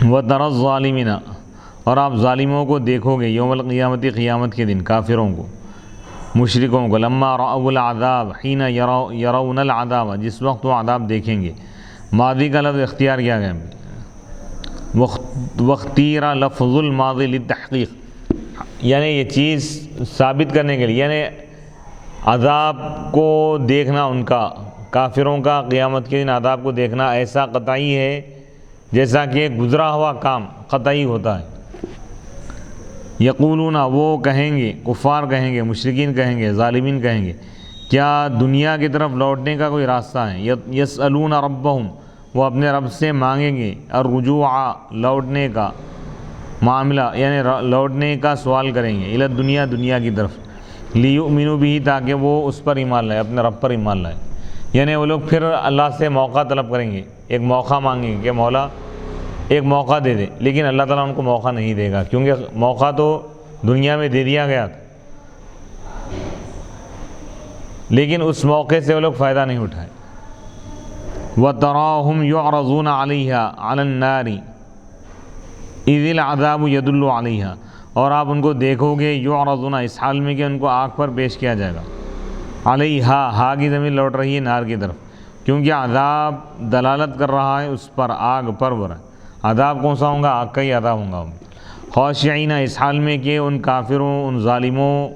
وَتَرَى الظَّالِمِينَ، اور آپ ظالموں کو دیکھو گے یوم القیامت، قیامت کے دن، کافروں کو، مشرکوں کو، لما رأوا العذاب حین یرون العذاب، جس وقت وہ عذاب دیکھیں گے۔ ماضی کا لفظ اختیار کیا گیا، واختیر لفظ الماضی للتحقیق، یعنی یہ چیز ثابت کرنے کے لیے، یعنی عذاب کو دیکھنا ان کا، کافروں کا قیامت کے دن عذاب کو دیکھنا ایسا قطعی ہے جیسا کہ گزرا ہوا کام قطعی ہوتا ہے۔ یقولون، وہ کہیں گے، کفار کہیں گے، مشرکین کہیں گے، ظالمین کہیں گے، کیا دنیا کی طرف لوٹنے کا کوئی راستہ ہے؟ یسألون ربہم، وہ اپنے رب سے مانگیں گے، الرجوع، لوٹنے کا معاملہ، یعنی لوٹنے کا سوال کریں گے، الی الدنیا، دنیا کی طرف، لیؤمنوا بہ، تاکہ وہ اس پر ایمان لائے، اپنے رب پر ایمان لائے۔ یعنی وہ لوگ پھر اللہ سے موقع طلب کریں گے، ایک موقع مانگیں گے کہ مولا ایک موقع دے دے، لیکن اللہ تعالیٰ ان کو موقع نہیں دے گا، کیونکہ موقع تو دنیا میں دے دیا گیا تھا، لیکن اس موقع سے وہ لوگ فائدہ نہیں اٹھائے۔ وَتَرَاهُمْ يُعْرَضُونَ عَلَيْهَا عَلَى النَّارِ اِذِ الْعَذَابُ يَدُلُّ عَلَيْهَا، اور آپ ان کو دیکھو گے، یعرضون، اس حال میں کہ ان کو آگ پر پیش کیا جائے گا، علیہا، ہا کی ضمیر لوٹ رہی ہے نار کی طرف، کیونکہ عذاب دلالت کر رہا ہے اس پر، آگ پر برا، عذاب کون سا ہوگا؟ آگ کا ہی عذاب ہوگا۔ خاشعین، اس حال میں کہ ان کافروں، ان ظالموں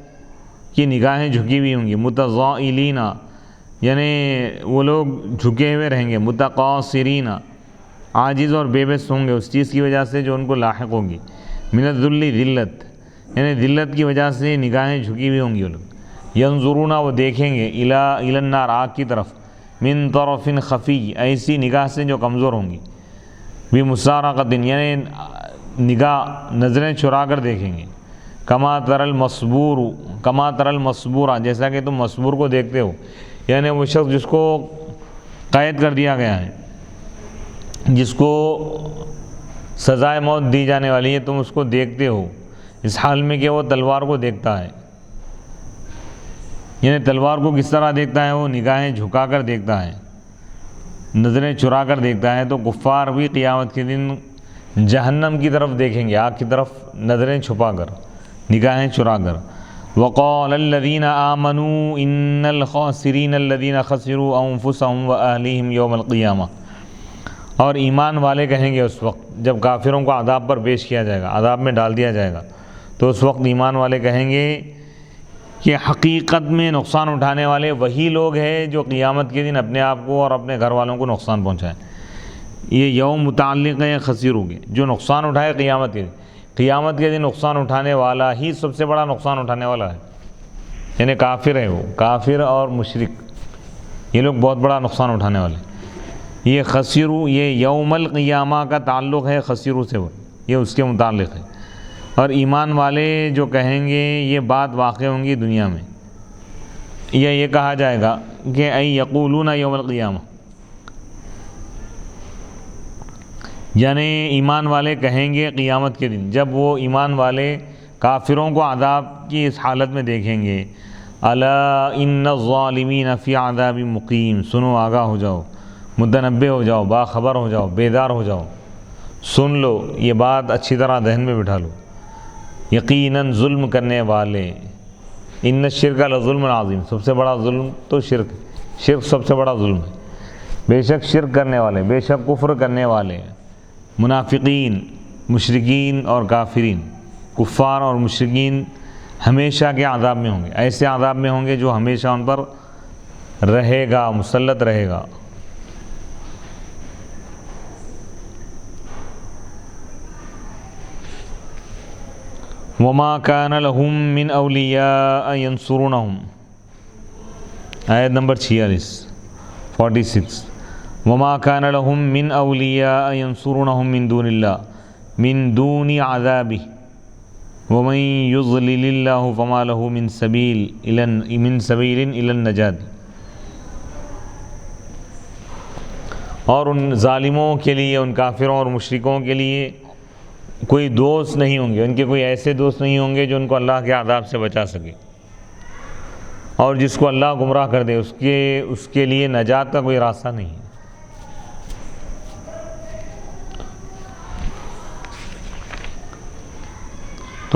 کی نگاہیں جھکی ہوئی ہوں گی، متضائلین، یعنی وہ لوگ جھکے ہوئے رہیں گے، متقاصرین، عاجز اور بے بس ہوں گے اس چیز کی وجہ سے جو ان کو لاحق ہوگی، من الذل، ذلت، یعنی ذلت کی وجہ سے نگاہیں جھکی ہوئی ہوں گی وہ لوگ، ینظرون، وہ دیکھیں گے، الی النار، آگ کی طرف، من طرف خفی، ایسی نگاہ سے جو کمزور ہوں گی، بمسارقۃ، یعنی نگاہ، نظریں چرا کر دیکھیں گے، کما تر المصبور، کما تر المصبورہ، جیسا کہ تم مصبور کو دیکھتے ہو، یعنی وہ شخص جس کو قید کر دیا گیا ہے، جس کو سزائے موت دی جانے والی ہے، تم اس کو دیکھتے ہو اس حال میں کہ وہ تلوار کو دیکھتا ہے، یعنی تلوار کو کس طرح دیکھتا ہے؟ وہ نگاہیں جھکا کر دیکھتا ہے، نظریں چرا کر دیکھتا ہے۔ تو کفار بھی قیامت کے دن جہنم کی طرف دیکھیں گے، آگ کی طرف، نظریں چھپا کر، نگاہیں چرا کر۔ وقال الذین آمنوا ان الخاسرین الذین خسروا انفسهم واہلیہم یوم القیامہ، اور ایمان والے کہیں گے اس وقت جب کافروں کو عذاب پر پیش کیا جائے گا، عذاب میں ڈال دیا جائے گا، تو اس وقت ایمان والے کہیں گے کہ حقیقت میں نقصان اٹھانے والے وہی لوگ ہیں جو قیامت کے دن اپنے آپ کو اور اپنے گھر والوں کو نقصان پہنچائیں۔ یہ یوم متعلق ہے خسروا کے، جو نقصان اٹھائے قیامت کے دن، قیامت کے دن نقصان اٹھانے والا ہی سب سے بڑا نقصان اٹھانے والا ہے، یعنی کافر ہے، وہ کافر اور مشرک، یہ لوگ بہت بڑا نقصان اٹھانے والے۔ یہ خسروا، یہ یوم القیامہ کا تعلق ہے خسروا سے، یہ اس کے متعلق ہے۔ اور ایمان والے جو کہیں گے یہ بات واقع ہوں گی دنیا میں، یا یہ کہا جائے گا کہ ای یقولون یوم القیامہ، یعنی ایمان والے کہیں گے قیامت کے دن، جب وہ ایمان والے کافروں کو عذاب کی اس حالت میں دیکھیں گے، الا ان الظالمین فی عذاب مقیم، سنو، آگاہ ہو جاؤ، متنبہ ہو جاؤ، باخبر ہو جاؤ، بیدار ہو جاؤ، سن لو، یہ بات اچھی طرح ذہن میں بٹھا لو، یقیناً ظلم کرنے والے، ان الشرک لظلم عظیم، سب سے بڑا ظلم تو شرک، شرک سب سے بڑا ظلم ہے، بے شک شرک کرنے والے، بے شک کفر کرنے والے، منافقین، مشرکین اور کافرین، کفار اور مشرکین ہمیشہ کے عذاب میں ہوں گے، ایسے عذاب میں ہوں گے جو ہمیشہ ان پر رہے گا، مسلط رہے گا۔ وما كان لهم من اولیاء ینصرونہم، آیت نمبر 46 وما كان لهم من اولیاء ینصرونہم من دون اللہ من دون عذابہ ومن یضلل اللہ فما له من سبیل الی النجاۃ، اور ان ظالموں کے لیے، ان کافروں اور مشرکوں کے لیے کوئی دوست نہیں ہوں گے، ان کے کوئی ایسے دوست نہیں ہوں گے جو ان کو اللہ کے عذاب سے بچا سکے، اور جس کو اللہ گمراہ کر دے اس کے لیے نجات کا کوئی راستہ نہیں ہے۔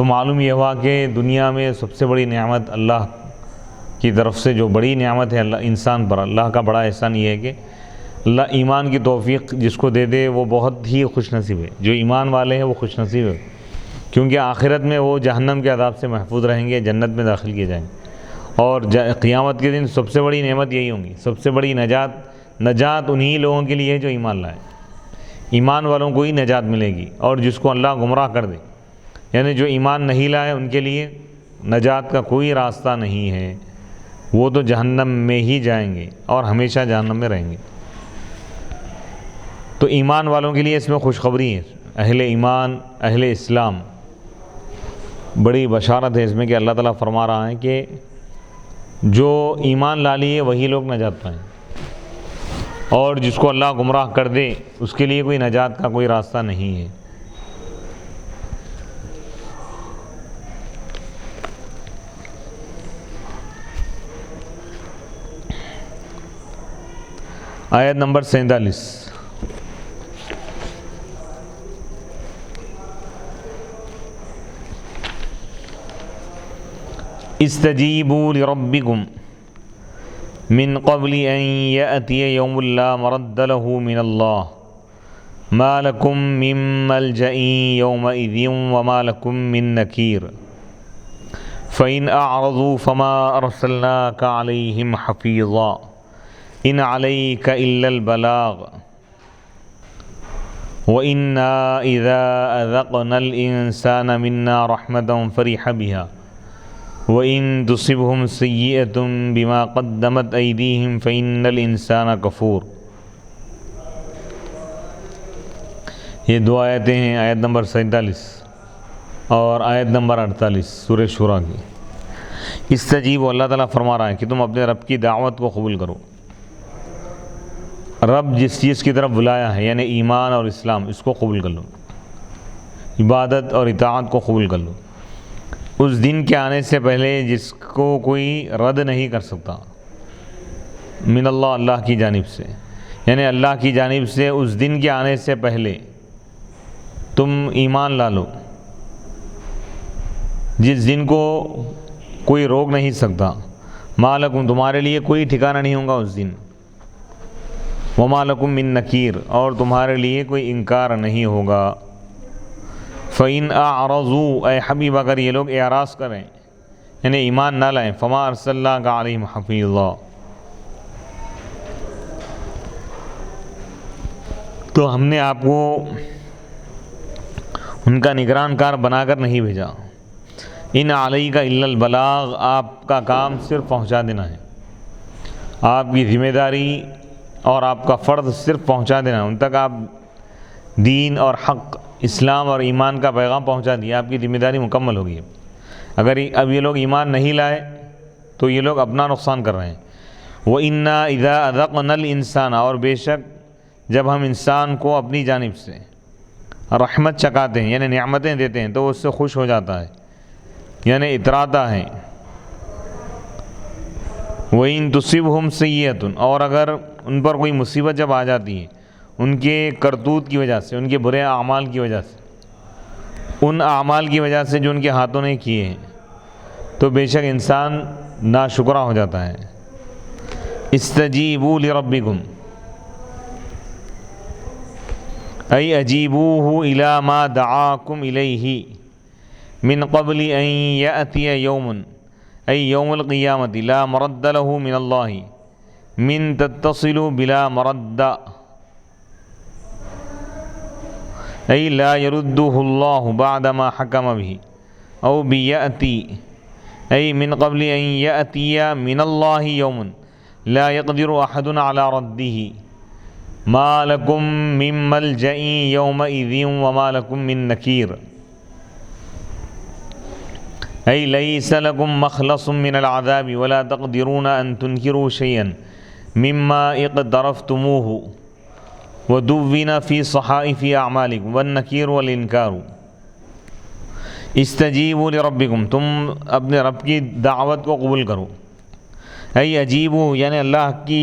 تو معلوم یہ ہوا کہ دنیا میں سب سے بڑی نعمت اللہ کی طرف سے جو بڑی نعمت ہے اللہ انسان پر، اللہ کا بڑا احسان یہ ہے کہ اللہ ایمان کی توفیق جس کو دے دے وہ بہت ہی خوش نصیب ہے. جو ایمان والے ہیں وہ خوش نصیب ہے، کیونکہ آخرت میں وہ جہنم کے عذاب سے محفوظ رہیں گے، جنت میں داخل کیے جائیں گے. اور قیامت کے دن سب سے بڑی نعمت یہی ہوں گی، سب سے بڑی نجات انہی لوگوں کے لیے ہے جو ایمان لائے. ایمان والوں کو ہی نجات ملے گی، اور جس کو اللہ گمراہ کر دے یعنی جو ایمان نہیں لائے ان کے لیے نجات کا کوئی راستہ نہیں ہے، وہ تو جہنم میں ہی جائیں گے اور ہمیشہ جہنم میں رہیں گے. تو ایمان والوں کے لیے اس میں خوشخبری ہے، اہل ایمان اہل اسلام بڑی بشارت ہے اس میں کہ اللہ تعالیٰ فرما رہا ہے کہ جو ایمان لا لیے وہی لوگ نجات پائیں، اور جس کو اللہ گمراہ کر دے اس کے لیے کوئی نجات کا کوئی راستہ نہیں ہے. آیت نمبر 47. استجیبوا لربکم من قبل ان یأتی یوم لا مرد له من اللہ ما لکم من ملجأ یومئذ وما لکم من نکیر فإن أعرضوا فما أرسلناك عليهم حفيظا إن عليك إلا البلاغ وإنا إذا أذقنا الإنسان منا رحمة فرح بها وإن تصبهم سيئة بما قدمت أيديهم فإن الإنسان كفور. یہ دو آیتیں ہیں، آیت نمبر 47 اور آیت نمبر 48 سورہ شورى کی. استجیب، اللہ تعالیٰ فرما رہا ہے کہ تم اپنے رب کی دعوت کو قبول کرو. رب جس چیز کی طرف بلایا ہے یعنی ایمان اور اسلام، اس کو قبول کر لو، عبادت اور اطاعت کو قبول کر لو اس دن کے آنے سے پہلے جس کو کوئی رد نہیں کر سکتا. من اللہ، اللہ کی جانب سے، یعنی اللہ کی جانب سے اس دن کے آنے سے پہلے تم ایمان لا لو جس دن کو کوئی روک نہیں سکتا. ما لکم، تمہارے لیے کوئی ٹھکانہ نہیں ہوگا اس دن. وما لکم من نکیر، اور تمہارے لیے کوئی انکار نہیں ہوگا. فَإِنْ أَعْرَضُوا، اے حبیب اگر یہ لوگ اعراض کریں یعنی ایمان نہ لائیں، فَمَا أَرْسَلْنَاكَ عَلَيْهِمْ حَفِيظًا، تو ہم نے آپ کو ان کا نگران کار بنا کر نہیں بھیجا. ان علیک الا البلاغ، آپ کا کام صرف پہنچا دینا ہے، آپ کی ذمہ داری اور آپ کا فرض صرف پہنچا دینا. ان تک آپ دین اور حق، اسلام اور ایمان کا پیغام پہنچا دیا، آپ کی ذمہ داری مکمل ہوگی. اگر اب یہ لوگ ایمان نہیں لائے تو یہ لوگ اپنا نقصان کر رہے ہیں. وَإِنَّا إِذَا أَذَقْنَا الْإِنسَانَ، اور بے شک جب ہم انسان کو اپنی جانب سے رحمت چکاتے ہیں یعنی نعمتیں دیتے ہیں تو وہ اس سے خوش ہو جاتا ہے یعنی اتراتا ہے. وَإِن تُصِبْهُمْ سَيِّئَةٌ، اور اگر ان پر کوئی مصیبت جب آ جاتی ہے ان کے کرتوت کی وجہ سے، ان کے برے اعمال کی وجہ سے، ان اعمال کی وجہ سے جو ان کے ہاتھوں نے کیے ہیں، تو بے شک انسان ناشکرا ہو جاتا ہے. استجیبوا لربکم ای اجیبوہ الی ما دعاکم الیہ من قبل ان یأتی یوم، ای یوم القیامت، لا مرد له من اللہ، من تتصل بلا مرد، ای لا يرده اللہ بعد ما حکم به، او بیأتی، ای من قبل ان یأتی من اللہ یوم لا يقدر احد على رده، ما لکم من ملجأ یومئذ وما لکم من نکیر، ای لیس لکم مخلص من العذاب ولا تقدرون ان تنکروا شیئا مما اقترفتموه وَدُوِّنَ فِي صَحَائِفِ أَعْمَالِكُمْ وَالنَّكِيرُ وَالْإِنْكَارُ. استجیبوا لربکم، تم اپنے رب کی دعوت کو قبول کرو. ای اجیبو، یعنی اللہ کی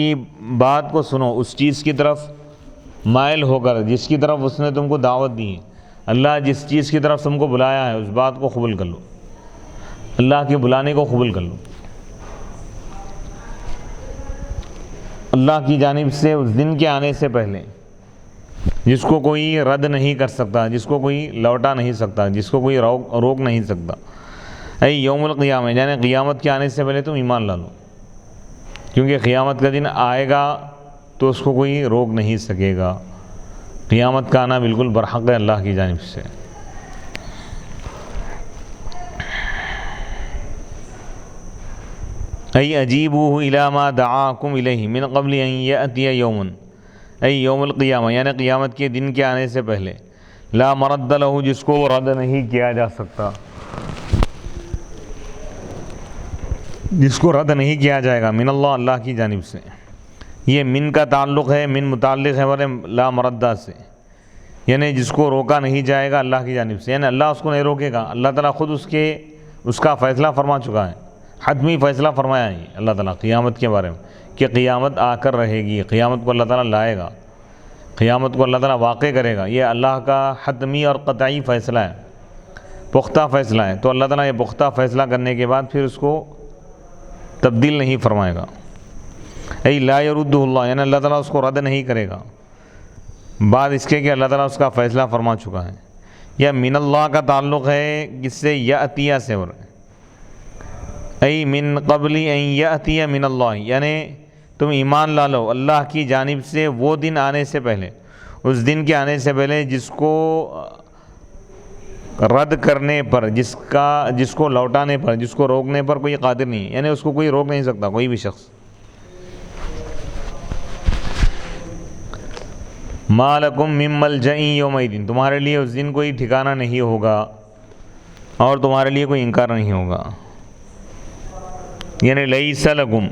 بات کو سنو، اس چیز کی طرف مائل ہو کر جس کی طرف اس نے تم کو دعوت دی ہے، اللہ جس چیز کی طرف تم کو بلایا ہے اس بات کو قبول کر لو، اللہ کے بلانے کو قبول کر لو۔ اللہ کی جانب سے اس دن کے آنے سے پہلے جس کو کوئی رد نہیں کر سکتا، جس کو کوئی لوٹا نہیں سکتا، جس کو کوئی روک نہیں سکتا، اے یوم القیامہ یعنی قیامت کے آنے سے پہلے تم ایمان لا لو، کیونکہ قیامت کا دن آئے گا تو اس کو کوئی روک نہیں سکے گا۔ قیامت کا آنا بالکل برحق ہے اللہ کی جانب سے۔ ای اجیبوہ الی ما دعاکم الیہ من قبل ان یأتی یوم، ای یوم القیامہ یعنی قیامت کے دن کے آنے سے پہلے، لا مرد لہ جس کو رد نہیں کیا جا سکتا، جس کو رد نہیں کیا جائے گا، من اللہ اللہ کی جانب سے۔ یہ من کا تعلق ہے، من متعلق ہے لا مردہ سے، یعنی جس کو روکا نہیں جائے گا اللہ کی جانب سے، یعنی اللہ اس کو نہیں روکے گا، اللہ تعالیٰ خود اس کا فیصلہ فرما چکا ہے، حتمی فیصلہ فرمایا ہے اللہ تعالیٰ قیامت کے بارے میں کہ قیامت آ کر رہے گی، قیامت کو اللہ تعالیٰ لائے گا، قیامت کو اللہ تعالیٰ واقع کرے گا۔ یہ اللہ کا حتمی اور قطعی فیصلہ ہے، پختہ فیصلہ ہے، تو اللہ تعالیٰ یہ پختہ فیصلہ کرنے کے بعد پھر اس کو تبدیل نہیں فرمائے گا۔ ای لا یردہ اللہ یعنی اللہ تعالیٰ اس کو رد نہیں کرے گا بعد اس کے کہ اللہ تعالیٰ اس کا فیصلہ فرما چکا ہے۔ یا من اللہ کا تعلق ہے جس سے یأتیہ سے ہو رہا ہے، ای من قبل ان یأتی من اللہ یعنی تم ایمان لا لو اللہ کی جانب سے وہ دن آنے سے پہلے، اس دن کے آنے سے پہلے جس کو رد کرنے پر، جس کو لوٹانے پر، جس کو روکنے پر کوئی قادر نہیں ہے، یعنی اس کو کوئی روک نہیں سکتا کوئی بھی شخص۔ ما لکم من ملجأ یومئذ تمہارے لیے اس دن کوئی ٹھکانہ نہیں ہوگا اور تمہارے لیے کوئی انکار نہیں ہوگا، یعنی لیس لکم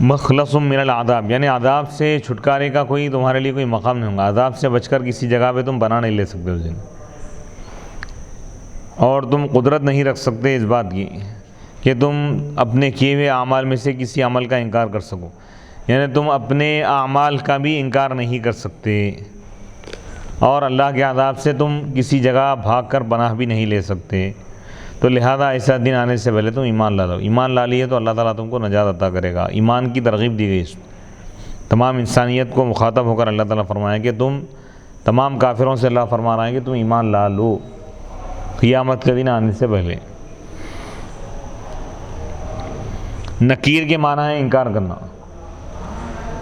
مخلص من العذاب یعنی عذاب سے چھٹکارے کا کوئی تمہارے لیے کوئی مقام نہیں ہوگا، عذاب سے بچ کر کسی جگہ پہ تم بنا نہیں لے سکتے اس دن، اور تم قدرت نہیں رکھ سکتے اس بات کی کہ تم اپنے کیے ہوئے اعمال میں سے کسی عمل کا انکار کر سکو، یعنی تم اپنے اعمال کا بھی انکار نہیں کر سکتے، اور اللہ کے عذاب سے تم کسی جگہ بھاگ کر پناہ بھی نہیں لے سکتے، تو لہذا ایسا دن آنے سے پہلے تم ایمان لا لو۔ ایمان لا لیے تو اللہ تعالیٰ تم کو نجات عطا کرے گا، ایمان کی ترغیب دی گئی اس تمام انسانیت کو مخاطب ہو کر اللہ تعالیٰ فرمایا کہ تم تمام کافروں سے اللہ فرما رہا ہے کہ تم ایمان لا لو قیامت کے دن آنے سے پہلے۔ نکیر کے معنی ہے انکار کرنا۔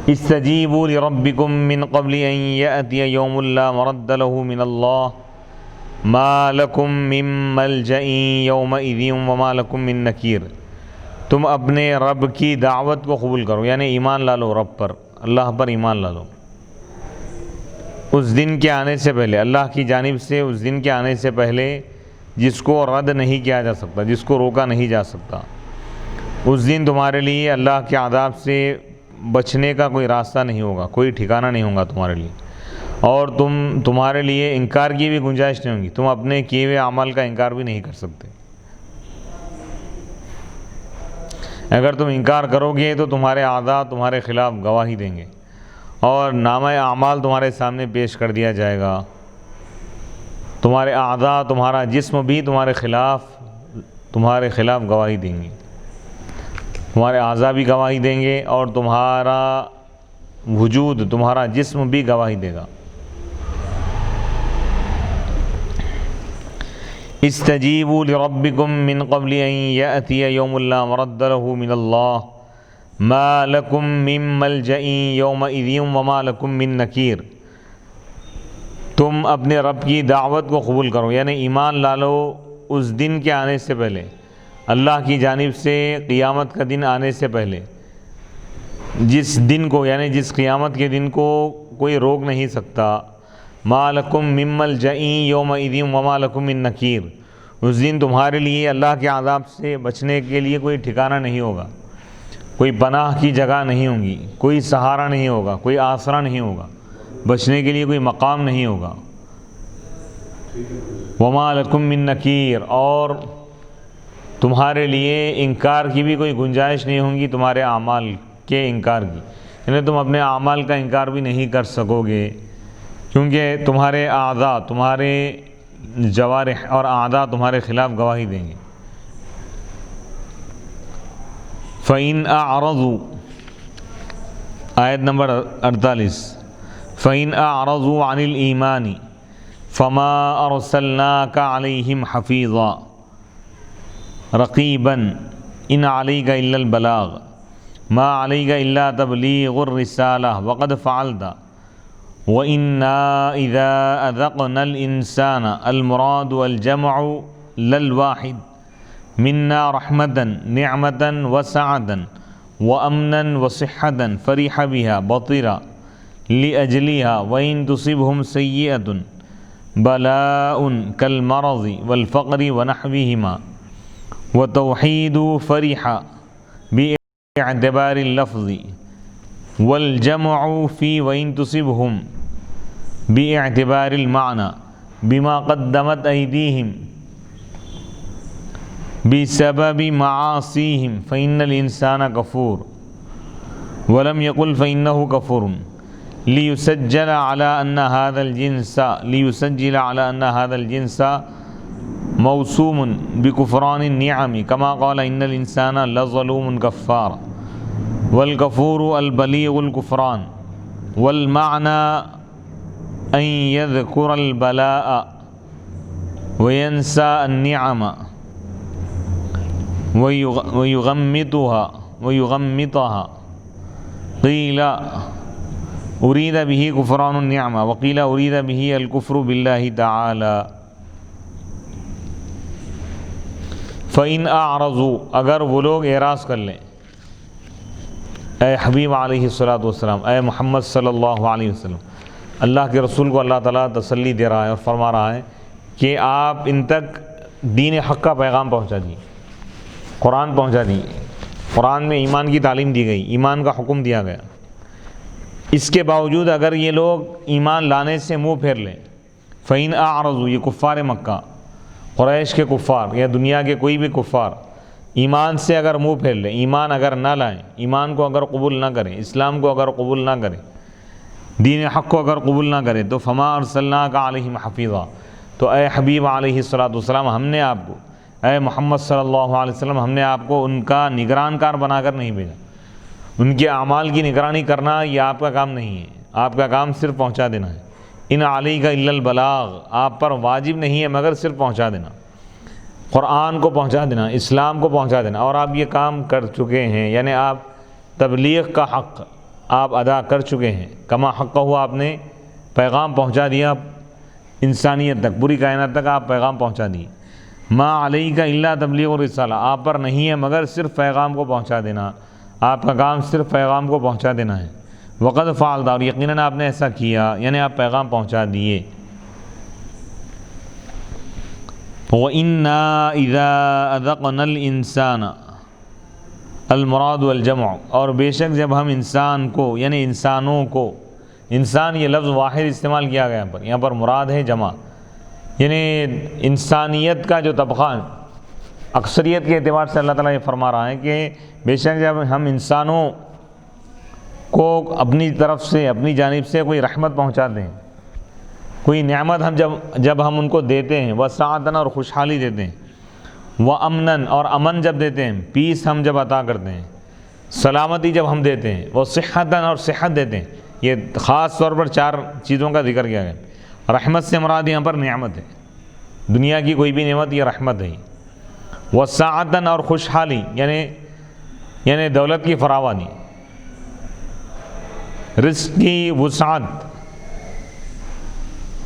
استجیبوا لربکم من قبل ان یأتی یوم لا مرد له من اللہ ما لکم من ملجأ یومئذ وما لکم من نکیر، تم اپنے رب کی دعوت کو قبول کرو، یعنی ایمان لا لو رب پر، اللہ پر ایمان لا لو اس دن کے آنے سے پہلے، اللہ کی جانب سے اس دن کے آنے سے پہلے جس کو رد نہیں کیا جا سکتا، جس کو روکا نہیں جا سکتا، اس دن تمہارے لیے اللہ کے عذاب سے بچنے کا کوئی راستہ نہیں ہوگا، کوئی ٹھکانہ نہیں ہوگا تمہارے لیے، اور تمہارے لیے انکار کی بھی گنجائش نہیں ہوگی، تم اپنے کیے ہوئے اعمال کا انکار بھی نہیں کر سکتے۔ اگر تم انکار کرو گے تو تمہارے اعضاء تمہارے خلاف گواہی دیں گے، اور نامہ اعمال تمہارے سامنے پیش کر دیا جائے گا، تمہارے اعضاء تمہارا جسم بھی تمہارے خلاف گواہی دیں گے، تمہارے اعضاء بھی گواہی دیں گے اور تمہارا وجود، تمہارا جسم بھی گواہی دے گا۔ استجیبوا لربکم من قبل ان یأتی یوم لا مرد له من اللہ ما لکم من ملجأ یومئذ وما لکم من نکیر، تم اپنے رب کی دعوت کو قبول کرو، یعنی ایمان لا لو اس دن کے آنے سے پہلے، اللہ کی جانب سے قیامت کا دن آنے سے پہلے، جس دن کو یعنی جس قیامت کے دن کو کوئی روک نہیں سکتا، ما لکم من ملجأ یومئذ وما لکم من نکیر، اس دن تمہارے لیے اللہ کے عذاب سے بچنے کے لیے کوئی ٹھکانہ نہیں ہوگا، کوئی پناہ کی جگہ نہیں ہوگی، کوئی سہارا نہیں ہوگا، کوئی آسرا نہیں ہوگا، بچنے کے لیے کوئی مقام نہیں ہوگا۔ وما لکم من نکیر، اور تمہارے لیے انکار کی بھی کوئی گنجائش نہیں ہوگی، تمہارے اعمال کے انکار کی، یعنی تم اپنے اعمال کا انکار بھی نہیں کر سکو گے، کیونکہ تمہارے اعضاء، تمہارے جوارح اور اعضاء تمہارے خلاف گواہی دیں گے۔ فَإِنْ أَعْرَضُوا، آیت نمبر 48، فَإِنْ أَعْرَضُوا عَنِ الْإِيمَانِ فَمَا أَرْسَلْنَاكَ عَلَيْهِمْ حَفِيظًا رَقِيبًا إِنْ عَلَيْكَ إِلَّا الْبَلَاغُ مَا عَلَيْكَ إِلَّا تَبْلِيغُ الرِّسَالَةِ وَقَدْ فَعَلْتَ وَإِنَّا إِذَا أَذَقْنَا الْإِنسَانَ الْمُرَادُ وَالْجَمْعُ لَلْوَاحِدُ مِنَّا رَحْمَةً نِعْمَةً وَسَعَةً وَأَمْنًا وَصِحَّةً فَرِحَ بِهَا بَطِرَ لِأَجْلِهَا وَإِن تُصِبْهُمْ سَيِّئَةٌ بَلَاءٌ كَالْمَرَضِ وَالْفَقْرِ وَنَحْوِهِمَا وَتَوْحِيدُ فَرِحَ بِاعْتِبَارِ اللَّفْظِ والجمع في وإن تصبهم باعتبار المعنى بما قدمت أيديهم بسبب معاصيهم فإن الإنسان كفور ولم يقل فإنه كفور ليسجل على أن هذا الجنس موسوم بكفران النعم كما قال إن الإنسان لظلوم كفار والکفور البلیغ الکفران والمعنى ان يذكر البلاء وينسى النعم ويغمطها قيل اريد به كفران النعمة وقيل اريد به الكفر بالله تعالى۔ فإن أعرضوا، اگر وہ لوگ اعراض کر لیں، اے حبیب علیہ الصلوۃ والسلام، اے محمد صلی اللہ علیہ وسلم، اللہ کے رسول کو اللہ تعالیٰ تسلی دے رہا ہے اور فرما رہا ہے کہ آپ ان تک دین حق کا پیغام پہنچا دیے، قرآن پہنچا دیے، قرآن میں ایمان کی تعلیم دی گئی، ایمان کا حکم دیا گیا، اس کے باوجود اگر یہ لوگ ایمان لانے سے منہ پھیر لیں، فَإِنْ أَعْرَضُوا، یہ کفار مکہ، قریش کے کفار یا دنیا کے کوئی بھی کفار ایمان سے اگر منہ پھیر لیں، ایمان اگر نہ لائیں، ایمان کو اگر قبول نہ کریں، اسلام کو اگر قبول نہ کریں، دین حق کو اگر قبول نہ کریں، تو فما ارسلناک علیہم حفیظا، تو اے حبیب علیہ الصلوۃ والسلام، ہم نے آپ کو، اے محمد صلی اللہ علیہ وسلم، ہم نے آپ کو ان کا نگران کار بنا کر نہیں بھیجا۔ ان کے اعمال کی نگرانی کرنا یہ آپ کا کام نہیں ہے، آپ کا کام صرف پہنچا دینا ہے۔ ان علیک الا البلاغ، آپ پر واجب نہیں ہے مگر صرف پہنچا دینا، قرآن کو پہنچا دینا، اسلام کو پہنچا دینا، اور آپ یہ کام کر چکے ہیں، یعنی آپ تبلیغ کا حق آپ ادا کر چکے ہیں، کما حق ہوا، آپ نے پیغام پہنچا دیا انسانیت تک، پوری کائنات تک آپ پیغام پہنچا دیے۔ ما علیک الا تبلیغ الرسالہ، آپ پر نہیں ہے مگر صرف پیغام کو پہنچا دینا، آپ کا کام صرف پیغام کو پہنچا دینا ہے۔ وقد فعلت، اور یقیناً آپ نے ایسا کیا، یعنی آپ پیغام پہنچا دیے۔ وَإِنَّا إِذَا أَذَقْنَا الْإِنسَانَ الْمُرَادُ وَالْجَمْعُ، اور بے شک جب ہم انسان کو، یعنی انسانوں کو، انسان یہ لفظ واحد استعمال کیا گیا یہاں پر مراد ہے جمع، یعنی انسانیت کا جو طبقہ اکثریت کے اعتبار سے اللہ تعالیٰ یہ فرما رہا ہے کہ بے شک جب ہم انسانوں کو اپنی طرف سے، اپنی جانب سے کوئی رحمت پہنچاتے ہیں، کوئی نعمت ہم جب ہم ان کو دیتے ہیں، وسعتاً اور خوشحالی دیتے ہیں، وامناً اور امن جب دیتے ہیں، پیس ہم جب عطا کرتے ہیں، سلامتی جب ہم دیتے ہیں، وصحتاً اور صحت دیتے ہیں، یہ خاص طور پر 4 چیزوں کا ذکر کیا گیا۔ رحمت سے مراد یہاں پر نعمت ہے، دنیا کی کوئی بھی نعمت یہ رحمت ہے۔ وسعتاً اور خوشحالی، یعنی دولت کی فراوانی، رزق کی وسعت۔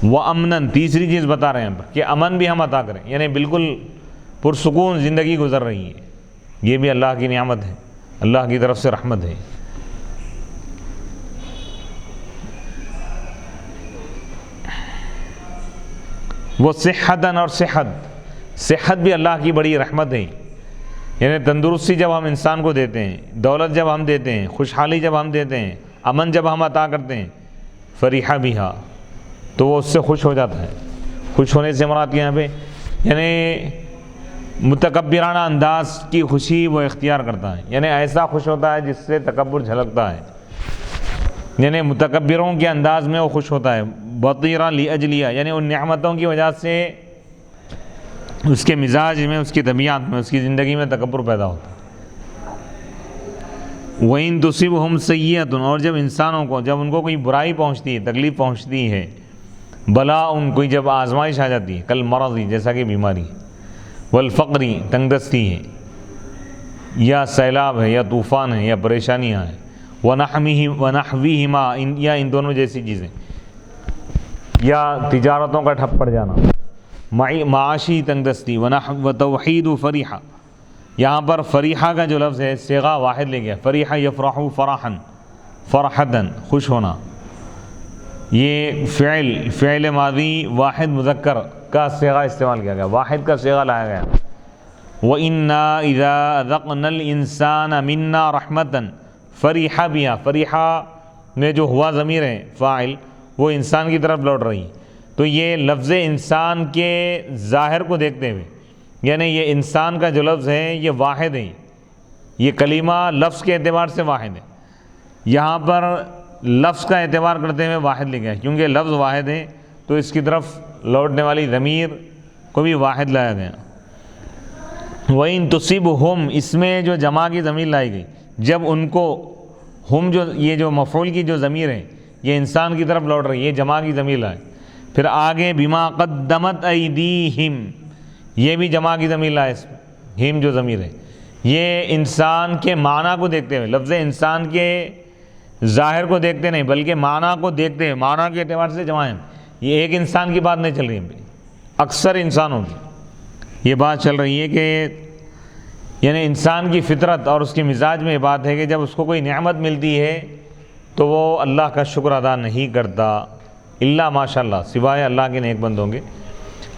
وامناً، تیسری چیز بتا رہے ہیں کہ امن بھی ہم عطا کریں، یعنی بالکل پرسکون زندگی گزر رہی ہے، یہ بھی اللہ کی نعمت ہے، اللہ کی طرف سے رحمت ہے۔ وہ صحتاً، اور صحت بھی اللہ کی بڑی رحمت ہے، یعنی تندرستی جب ہم انسان کو دیتے ہیں، دولت جب ہم دیتے ہیں، خوشحالی جب ہم دیتے ہیں، امن جب ہم عطا کرتے ہیں، فریح بہا، تو وہ اس سے خوش ہو جاتا ہے۔ خوش ہونے سے مراد یہاں پہ یعنی متکبرانہ انداز کی خوشی وہ اختیار کرتا ہے، یعنی ایسا خوش ہوتا ہے جس سے تکبر جھلکتا ہے، یعنی متکبروں کے انداز میں وہ خوش ہوتا ہے. بطیرا لاجلیہ یعنی ان نعمتوں کی وجہ سے اس کے مزاج میں، اس کی طبیعت میں، اس کی زندگی میں تکبر پیدا ہوتا ہے. وَإِن تُصِبْهُمْ سَيِّئَةٌ اور جب انسانوں کو، جب ان کو کوئی برائی پہنچتی ہے، تکلیف پہنچتی ہے، بلا ان کوئی جب آزمائش آ جاتی ہے، کل مرضی جیسا کہ بیماری، والفقری تنگ دستی ہے، یا سیلاب ہے، یا طوفان ہے، یا پریشانیاں ہیں، ونحویہما یا ان دونوں جیسی چیزیں، یا تجارتوں کا ٹھپ پڑ جانا، معاشی تنگ دستی، وتوحید فریحہ. یہاں پر فریحہ کا جو لفظ ہے صیغہ واحد لے گیا، فریحہ یفرح فرحا فرحتاً خوش ہونا. یہ فعل ماضی واحد مذکر کا صیغہ استعمال کیا گیا، واحد کا صیغہ لایا گیا. وَإِنَّا إِذَا أَذَقْنَا الْإِنسَانَ مِنَّا رَحْمَةً فَرِحَ بِهَا. فریحہ میں جو ہوا ضمیر ہے فاعل وہ انسان کی طرف لوٹ رہی. تو یہ لفظ انسان کے ظاہر کو دیکھتے ہوئے، یعنی یہ انسان کا جو لفظ ہے یہ واحد ہے، یہ کلمہ لفظ کے اعتبار سے واحد ہے. یہاں پر لفظ کا اعتبار کرتے ہوئے واحد لے گیا، کیونکہ لفظ واحد ہے تو اس کی طرف لوٹنے والی ضمیر کو بھی واحد لایا گیا. وَإِن تُصِبْهُمْ اس میں جو جمع کی ضمیر لائی گئی، جب ان کو، ہم جو یہ جو مفعول کی جو ضمیر ہے یہ انسان کی طرف لوٹ رہی ہے، یہ جمع کی ضمیر لائے. پھر آگے بما قدمت ایدیہم یہ بھی جمع کی ضمیر لائے. ہم جو ضمیر ہے یہ انسان کے معنی کو دیکھتے ہوئے، لفظ انسان کے ظاہر کو دیکھتے نہیں بلکہ معنی کو دیکھتے ہوئے، معنی کے اعتبار سے جمع ہے. یہ ایک انسان کی بات نہیں چل رہی ہے، اکثر انسانوں کی یہ بات چل رہی ہے کہ یعنی انسان کی فطرت اور اس کے مزاج میں یہ بات ہے کہ جب اس کو کوئی نعمت ملتی ہے تو وہ اللہ کا شکر ادا نہیں کرتا، الا ماشاء اللہ، سوائے اللہ کے نیک بندوں کے.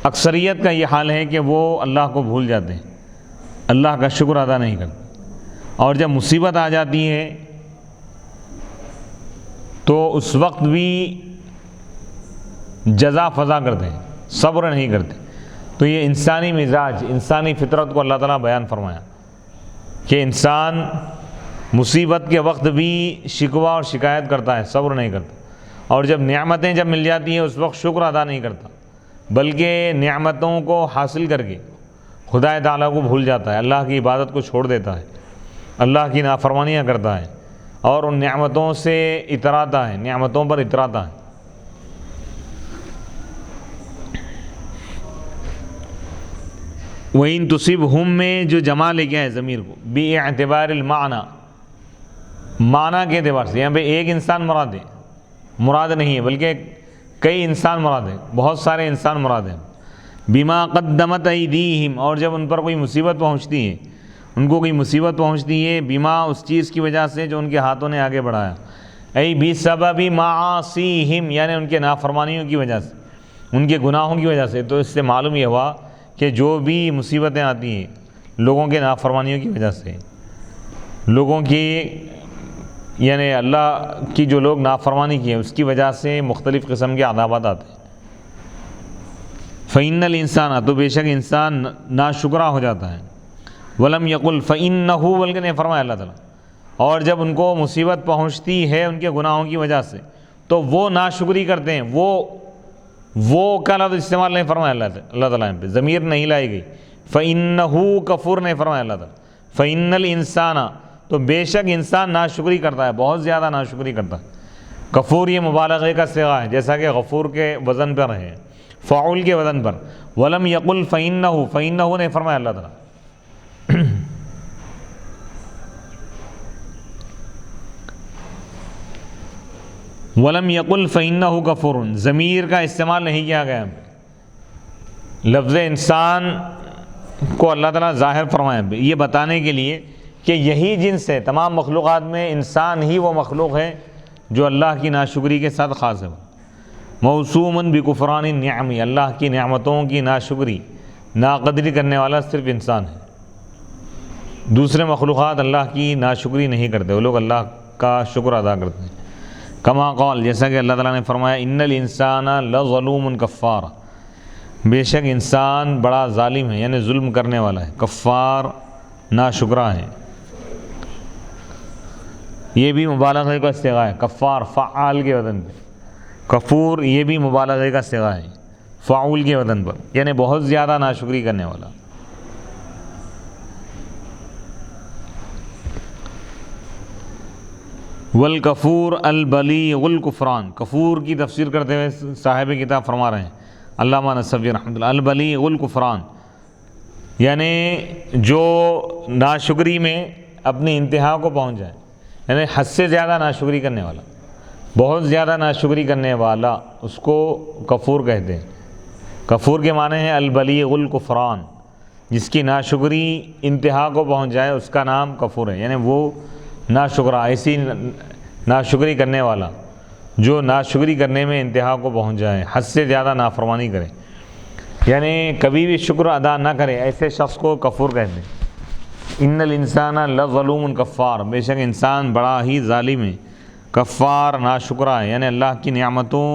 اکثریت کا یہ حال ہے کہ وہ اللہ کو بھول جاتے ہیں، اللہ کا شکر ادا نہیں کرتے. اور جب مصیبت آ جاتی ہے تو اس وقت بھی جزا فضا کرتے ہیں، صبر نہیں کرتے. تو یہ انسانی مزاج، انسانی فطرت کو اللہ تعالیٰ بیان فرمایا کہ انسان مصیبت کے وقت بھی شکوہ اور شکایت کرتا ہے، صبر نہیں کرتا. اور جب نعمتیں جب مل جاتی ہیں اس وقت شکر ادا نہیں کرتا، بلکہ نعمتوں کو حاصل کر کے خدا تعالیٰ کو بھول جاتا ہے، اللہ کی عبادت کو چھوڑ دیتا ہے، اللہ کی نافرمانیاں کرتا ہے اور ان نعمتوں سے اتراتا ہے، نعمتوں پر اتراتا ہے. وَإِن تُصِبْهُمْ میں جو جمع لے کے آئے ضمیر کو بِاعْتِبَارِ الْمَعْنَى، معنی کے اعتبار سے، یہاں پہ ایک انسان مراد ہے، مراد نہیں ہے بلکہ کئی انسان مراد ہے، بہت سارے انسان مراد ہیں. بما قدمت ایدیہم اور جب ان پر کوئی مصیبت پہنچتی ہے، ان کو کوئی مصیبت پہنچتی ہے، بما اس چیز کی وجہ سے جو ان کے ہاتھوں نے آگے بڑھایا، ای بسبب معاصیہم یعنی ان کے نافرمانیوں کی وجہ سے، ان کے گناہوں کی وجہ سے. تو اس سے معلوم یہ ہوا کہ جو بھی مصیبتیں آتی ہیں لوگوں کے نافرمانیوں کی وجہ سے، لوگوں کی یعنی اللہ کی جو لوگ نافرمانی کی ہے اس کی وجہ سے مختلف قسم کے عذابات آتے ہیں. فَإِنَّ الْإِنسَانَ تو بے شک انسان ناشکرا ہو جاتا ہے. وَلَمْ يَقُلْ فَإِنَّهُ بلکہ نہیں فرمایا اللہ تعالیٰ. اور جب ان کو مصیبت پہنچتی ہے ان کے گناہوں کی وجہ سے تو وہ ناشکری کرتے ہیں، وہ کا لفظ استعمال نہیں فرمایا اللہ تعالیٰ پہ، ضمیر نہیں لائی گئی. فَإِنَّهُ کفور نہیں فرمایا اللہ تعالیٰ. فَإِنَّ الْإِنسَانَ تو بے شک انسان ناشکری کرتا ہے، بہت زیادہ ناشکری کرتا ہے. کفور یہ مبالغے کا صیغہ ہے، جیسا کہ غفور کے وزن پر ہے، فاعل کے وزن پر. وَلَمْ يَقُلْ فَإِنَّهُ فَإِنَّهُ نے فرمایا اللہ تعالیٰ. وَلَمْ يَقُلْ فَإِنَّهُ كَفُورٌ ضمیر کا استعمال نہیں کیا گیا. لفظ انسان کو اللہ تعالیٰ ظاہر فرمایا یہ بتانے کے لیے کہ یہی جنس ہے، تمام مخلوقات میں انسان ہی وہ مخلوق ہے جو اللہ کی ناشکری کے ساتھ خاص ہے. موسوم بکفران النعم اللہ کی نعمتوں کی ناشکری، ناقدری کرنے والا صرف انسان ہے. دوسرے مخلوقات اللہ کی ناشکری نہیں کرتے، وہ لوگ اللہ کا شکر ادا کرتے ہیں. کما قال جیسا کہ اللہ تعالیٰ نے فرمایا ان الانسان لظلوم کفار بے شک انسان بڑا ظالم ہے، یعنی ظلم کرنے والا ہے، کفار ناشکرا ہے. یہ بھی مبالغے کا صیغہ ہے، کفار فعال کے وزن پہ، کفور یہ بھی مبالغے کا صیغہ ہے فعول کے وزن پر، یعنی بہت زیادہ ناشکری کرنے والا۔ والکفور البلیغ الکفران، کفور کی تفسیر کرتے ہوئے صاحب کتاب فرما رہے ہیں علامہ نصفی رحمۃ اللہ، البلیغ الکفران یعنی جو ناشکری میں اپنی انتہا کو پہنچ جائے، یعنی حد سے زیادہ ناشکری کرنے والا، بہت زیادہ ناشکری کرنے والا، اس کو کفور کہتے ہیں۔ کفور کے معنی ہے البلیغ الکفران، جس کی ناشکری انتہا کو پہنچ جائے اس کا نام کفور ہے، یعنی وہ ناشکرا، ایسی ناشکری کرنے والا جو ناشکری کرنے میں انتہا کو پہنچ جائے، حد سے زیادہ نافرمانی کرے، یعنی کبھی بھی شکر ادا نہ کرے، ایسے شخص کو کفور کہتے ہیں۔ ان الانسان لظلوم کفار، بے شک انسان بڑا ہی ظالم ہے، کفار ناشکرا ہے، یعنی اللہ کی نعمتوں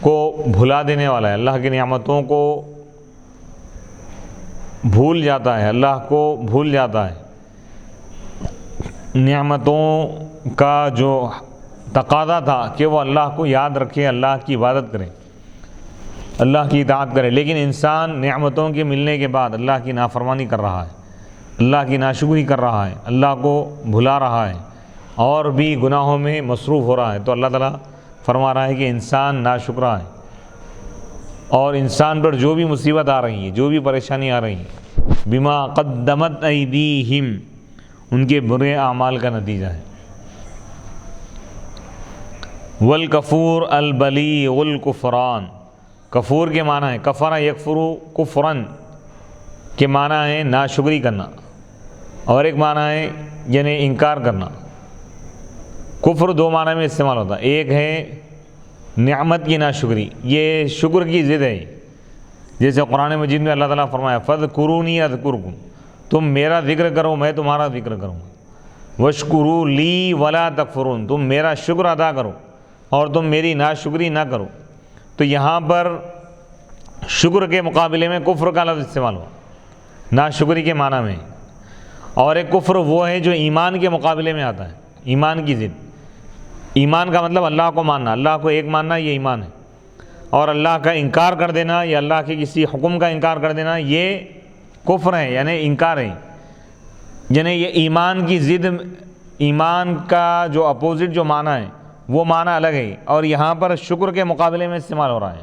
کو بھلا دینے والا ہے، اللہ کی نعمتوں کو بھول جاتا ہے، اللہ کو بھول جاتا ہے۔ نعمتوں کا جو تقاضا تھا کہ وہ اللہ کو یاد رکھے، اللہ کی عبادت کرے، اللہ کی اطاعت کرے، لیکن انسان نعمتوں کے ملنے کے بعد اللہ کی نافرمانی کر رہا ہے، اللہ کی ناشکری کر رہا ہے، اللہ کو بھلا رہا ہے اور بھی گناہوں میں مصروف ہو رہا ہے، تو اللہ تعالیٰ فرما رہا ہے کہ انسان ناشکرا ہے، اور انسان پر جو بھی مصیبت آ رہی ہے، جو بھی پریشانی آ رہی ہے، بما قدمت ایدیہم، ان کے برے اعمال کا نتیجہ ہے۔ والکفور البلیغ الکفران، کفور کے معنی ہے کفر یکفر کفرن کے معنی ہے ناشکری کرنا، اور ایک معنی ہے یعنی انکار کرنا۔ کفر دو معنی میں استعمال ہوتا ہے، ایک ہے نعمت کی ناشکری، یہ شکر کی ضد ہے، جیسے قرآن مجید میں اللہ تعالیٰ فرمایا فاذکرونی اذکرکم، تم میرا ذکر کرو میں تمہارا ذکر کروں گا، واشکروا لی ولا تکفرون، تم میرا شکر ادا کرو اور تم میری ناشکری نہ کرو۔ تو یہاں پر شکر کے مقابلے میں کفر کا لفظ استعمال ہوا ناشکری کے معنی میں، اور ایک کفر وہ ہے جو ایمان کے مقابلے میں آتا ہے، ایمان کی ضد۔ ایمان کا مطلب اللہ کو ماننا، اللہ کو ایک ماننا، یہ ایمان ہے، اور اللہ کا انکار کر دینا یا اللہ کے کسی حکم کا انکار کر دینا یہ کفر ہے، یعنی انکار ہے، یعنی یہ ایمان کی ضد، ایمان کا جو اپوزٹ جو معنی ہے وہ معنی الگ ہے، اور یہاں پر شکر کے مقابلے میں استعمال ہو رہا ہے۔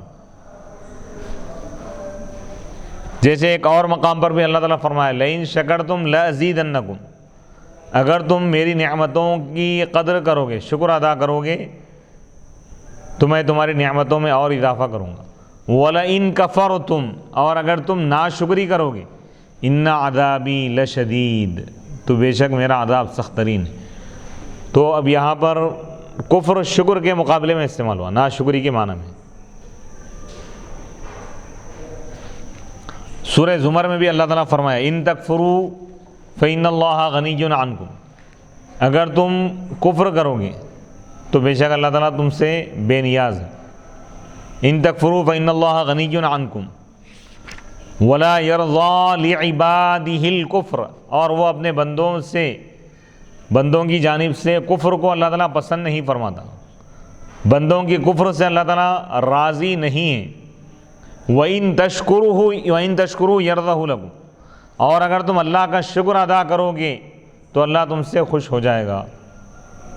جیسے ایک اور مقام پر بھی اللہ تعالیٰ فرمایا لئن شکرتم لازیدنکم، اگر تم میری نعمتوں کی قدر کرو گے، شکر ادا کرو گے تو میں تمہاری نعمتوں میں اور اضافہ کروں گا۔ وَلَئِن كَفَرْتُمْ، اور اگر تم ناشکری کرو گے، إِنَّ عَذَابِي لَشَدِيدٌ، تو بے شک میرا عذاب سخت ترین ہے۔ تو اب یہاں پر کفر شکر کے مقابلے میں استعمال ہوا، ناشکری کے معنی میں۔ سورہ زمر میں بھی اللہ تعالیٰ فرمایا ان تکفروا فإن اللہ غنی عنکم، اگر تم کفر کرو گے تو بے شک اللہ تعالیٰ تم سے بے نیاز ہے۔ ان تکفروا فإن اللہ غنی عنکم ولا یرضی لعبادہ الکفر، اور وہ اپنے بندوں کی جانب سے کفر کو اللہ تعالیٰ پسند نہیں فرماتا، بندوں کی کفر سے اللہ تعالیٰ راضی نہیں ہے۔ وَإِن تَشْكُرُوا يَرْضَهُ لَكُمْ، اور اگر تم اللہ کا شکر ادا کرو گے تو اللہ تم سے خوش ہو جائے گا،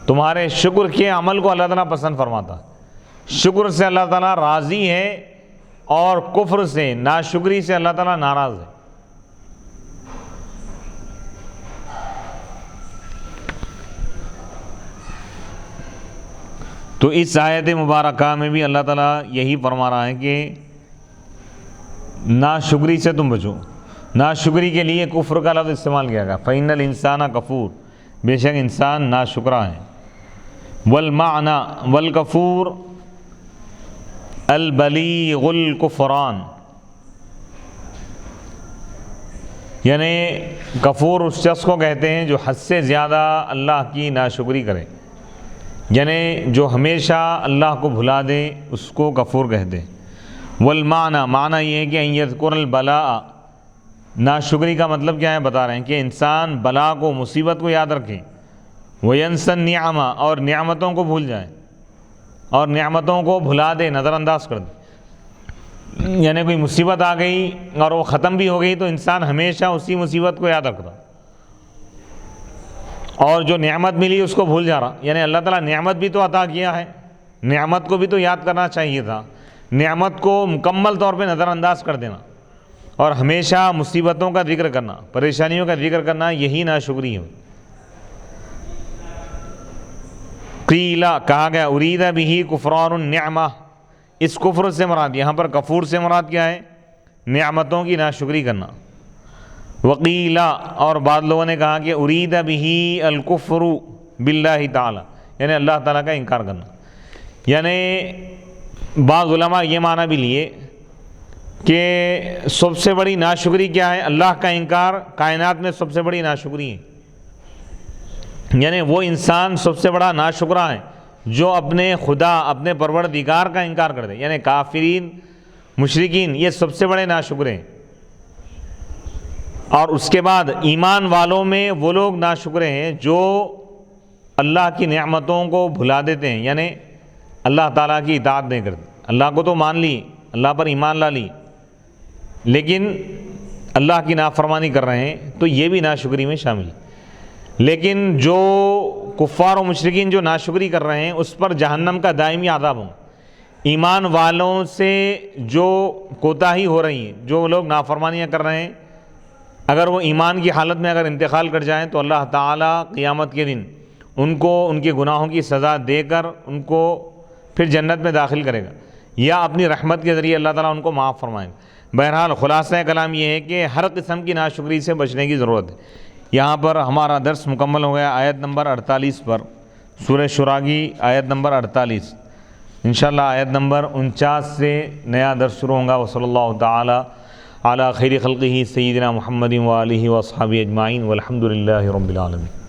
تمہارے شکر کے عمل کو اللہ تعالیٰ پسند فرماتا ہے، شکر سے اللہ تعالیٰ راضی ہے اور کفر سے، ناشکری سے اللہ تعالیٰ ناراض ہے۔ تو اس آیت مبارکہ میں بھی اللہ تعالیٰ یہی فرما رہا ہے کہ ناشکری سے تم بچو، ناشکری کے لیے کفر کا لفظ استعمال کیا گیا، فإن الانسان کفور، بے شک انسان ناشکرا ہے۔ والمعنی والکفور البلیغ الکفران، یعنی کفور اس شخص کو کہتے ہیں جو حد سے زیادہ اللہ کی ناشکری کرے، یعنی جو ہمیشہ اللہ کو بھلا دے اس کو کفور کہتے ہیں۔ والمعنی، معنی یہ ہے کہ ان یذکر البلاء، ناشکری کا مطلب کیا ہے بتا رہے ہیں کہ انسان بلا کو، مصیبت کو یاد رکھے وَيَنْسَ النِّعَمَ اور نعمتوں کو بھول جائیں اور نعمتوں کو بھلا دے، نظر انداز کر دے. یعنی کوئی مصیبت آ گئی اور وہ ختم بھی ہو گئی تو انسان ہمیشہ اسی مصیبت کو یاد رکھ رہا، اور جو نعمت ملی اس کو بھول جا رہا. یعنی اللہ تعالیٰ نعمت بھی تو عطا کیا ہے، نعمت کو بھی تو یاد کرنا چاہیے تھا. نعمت کو مکمل طور پہ نظر انداز کر دینا اور ہمیشہ مصیبتوں کا ذکر کرنا، پریشانیوں کا ذکر کرنا، یہی ناشکری ہے. قیلا کہا گیا ارید بہ کفران النعمہ، اس کفر سے مراد یہاں پر کفور سے مراد کیا ہے؟ نعمتوں کی ناشکری کرنا. وقیلا اور بعض لوگوں نے کہا کہ ارید بہ الکفر باللہ تعالی، یعنی اللہ تعالیٰ کا انکار کرنا. یعنی بعض علماء یہ معنی بھی لیے کہ سب سے بڑی ناشکری کیا ہے؟ اللہ کا انکار کائنات میں سب سے بڑی ناشکری ہے. یعنی وہ انسان سب سے بڑا ناشکرا ہے جو اپنے خدا، اپنے پروردگار کا انکار کر دے. یعنی کافرین، مشرکین یہ سب سے بڑے ناشکرے ہیں. اور اس کے بعد ایمان والوں میں وہ لوگ ناشکرے ہیں جو اللہ کی نعمتوں کو بھلا دیتے ہیں، یعنی اللہ تعالیٰ کی اطاعت نہیں کرتے. اللہ کو تو مان لی، اللہ پر ایمان لا لی، لیکن اللہ کی نافرمانی کر رہے ہیں تو یہ بھی ناشکری میں شامل ہے. لیکن جو کفار و مشرکین جو ناشکری کر رہے ہیں اس پر جہنم کا دائمی عذاب ہوں. ایمان والوں سے جو کوتاہی ہو رہی ہے، جو لوگ نافرمانیاں کر رہے ہیں، اگر وہ ایمان کی حالت میں اگر انتقال کر جائیں تو اللہ تعالیٰ قیامت کے دن ان کو ان کے گناہوں کی سزا دے کر ان کو پھر جنت میں داخل کرے گا، یا اپنی رحمت کے ذریعے اللہ تعالیٰ ان کو معاف فرمائے گا. بہرحال خلاصہ کلام یہ ہے کہ ہر قسم کی ناشکری سے بچنے کی ضرورت ہے. یہاں پر ہمارا درس مکمل ہو گیا آیت نمبر 48 پر، سورہ شورا کی آیت نمبر 48. انشاءاللہ آیت نمبر 49 سے نیا درس شروع ہوگا. وصلی اللہ تعالی علی خیر خلقہ سیدنا محمد و آلہ و اصحابہ اجمعین والحمد للہ رب العالمین.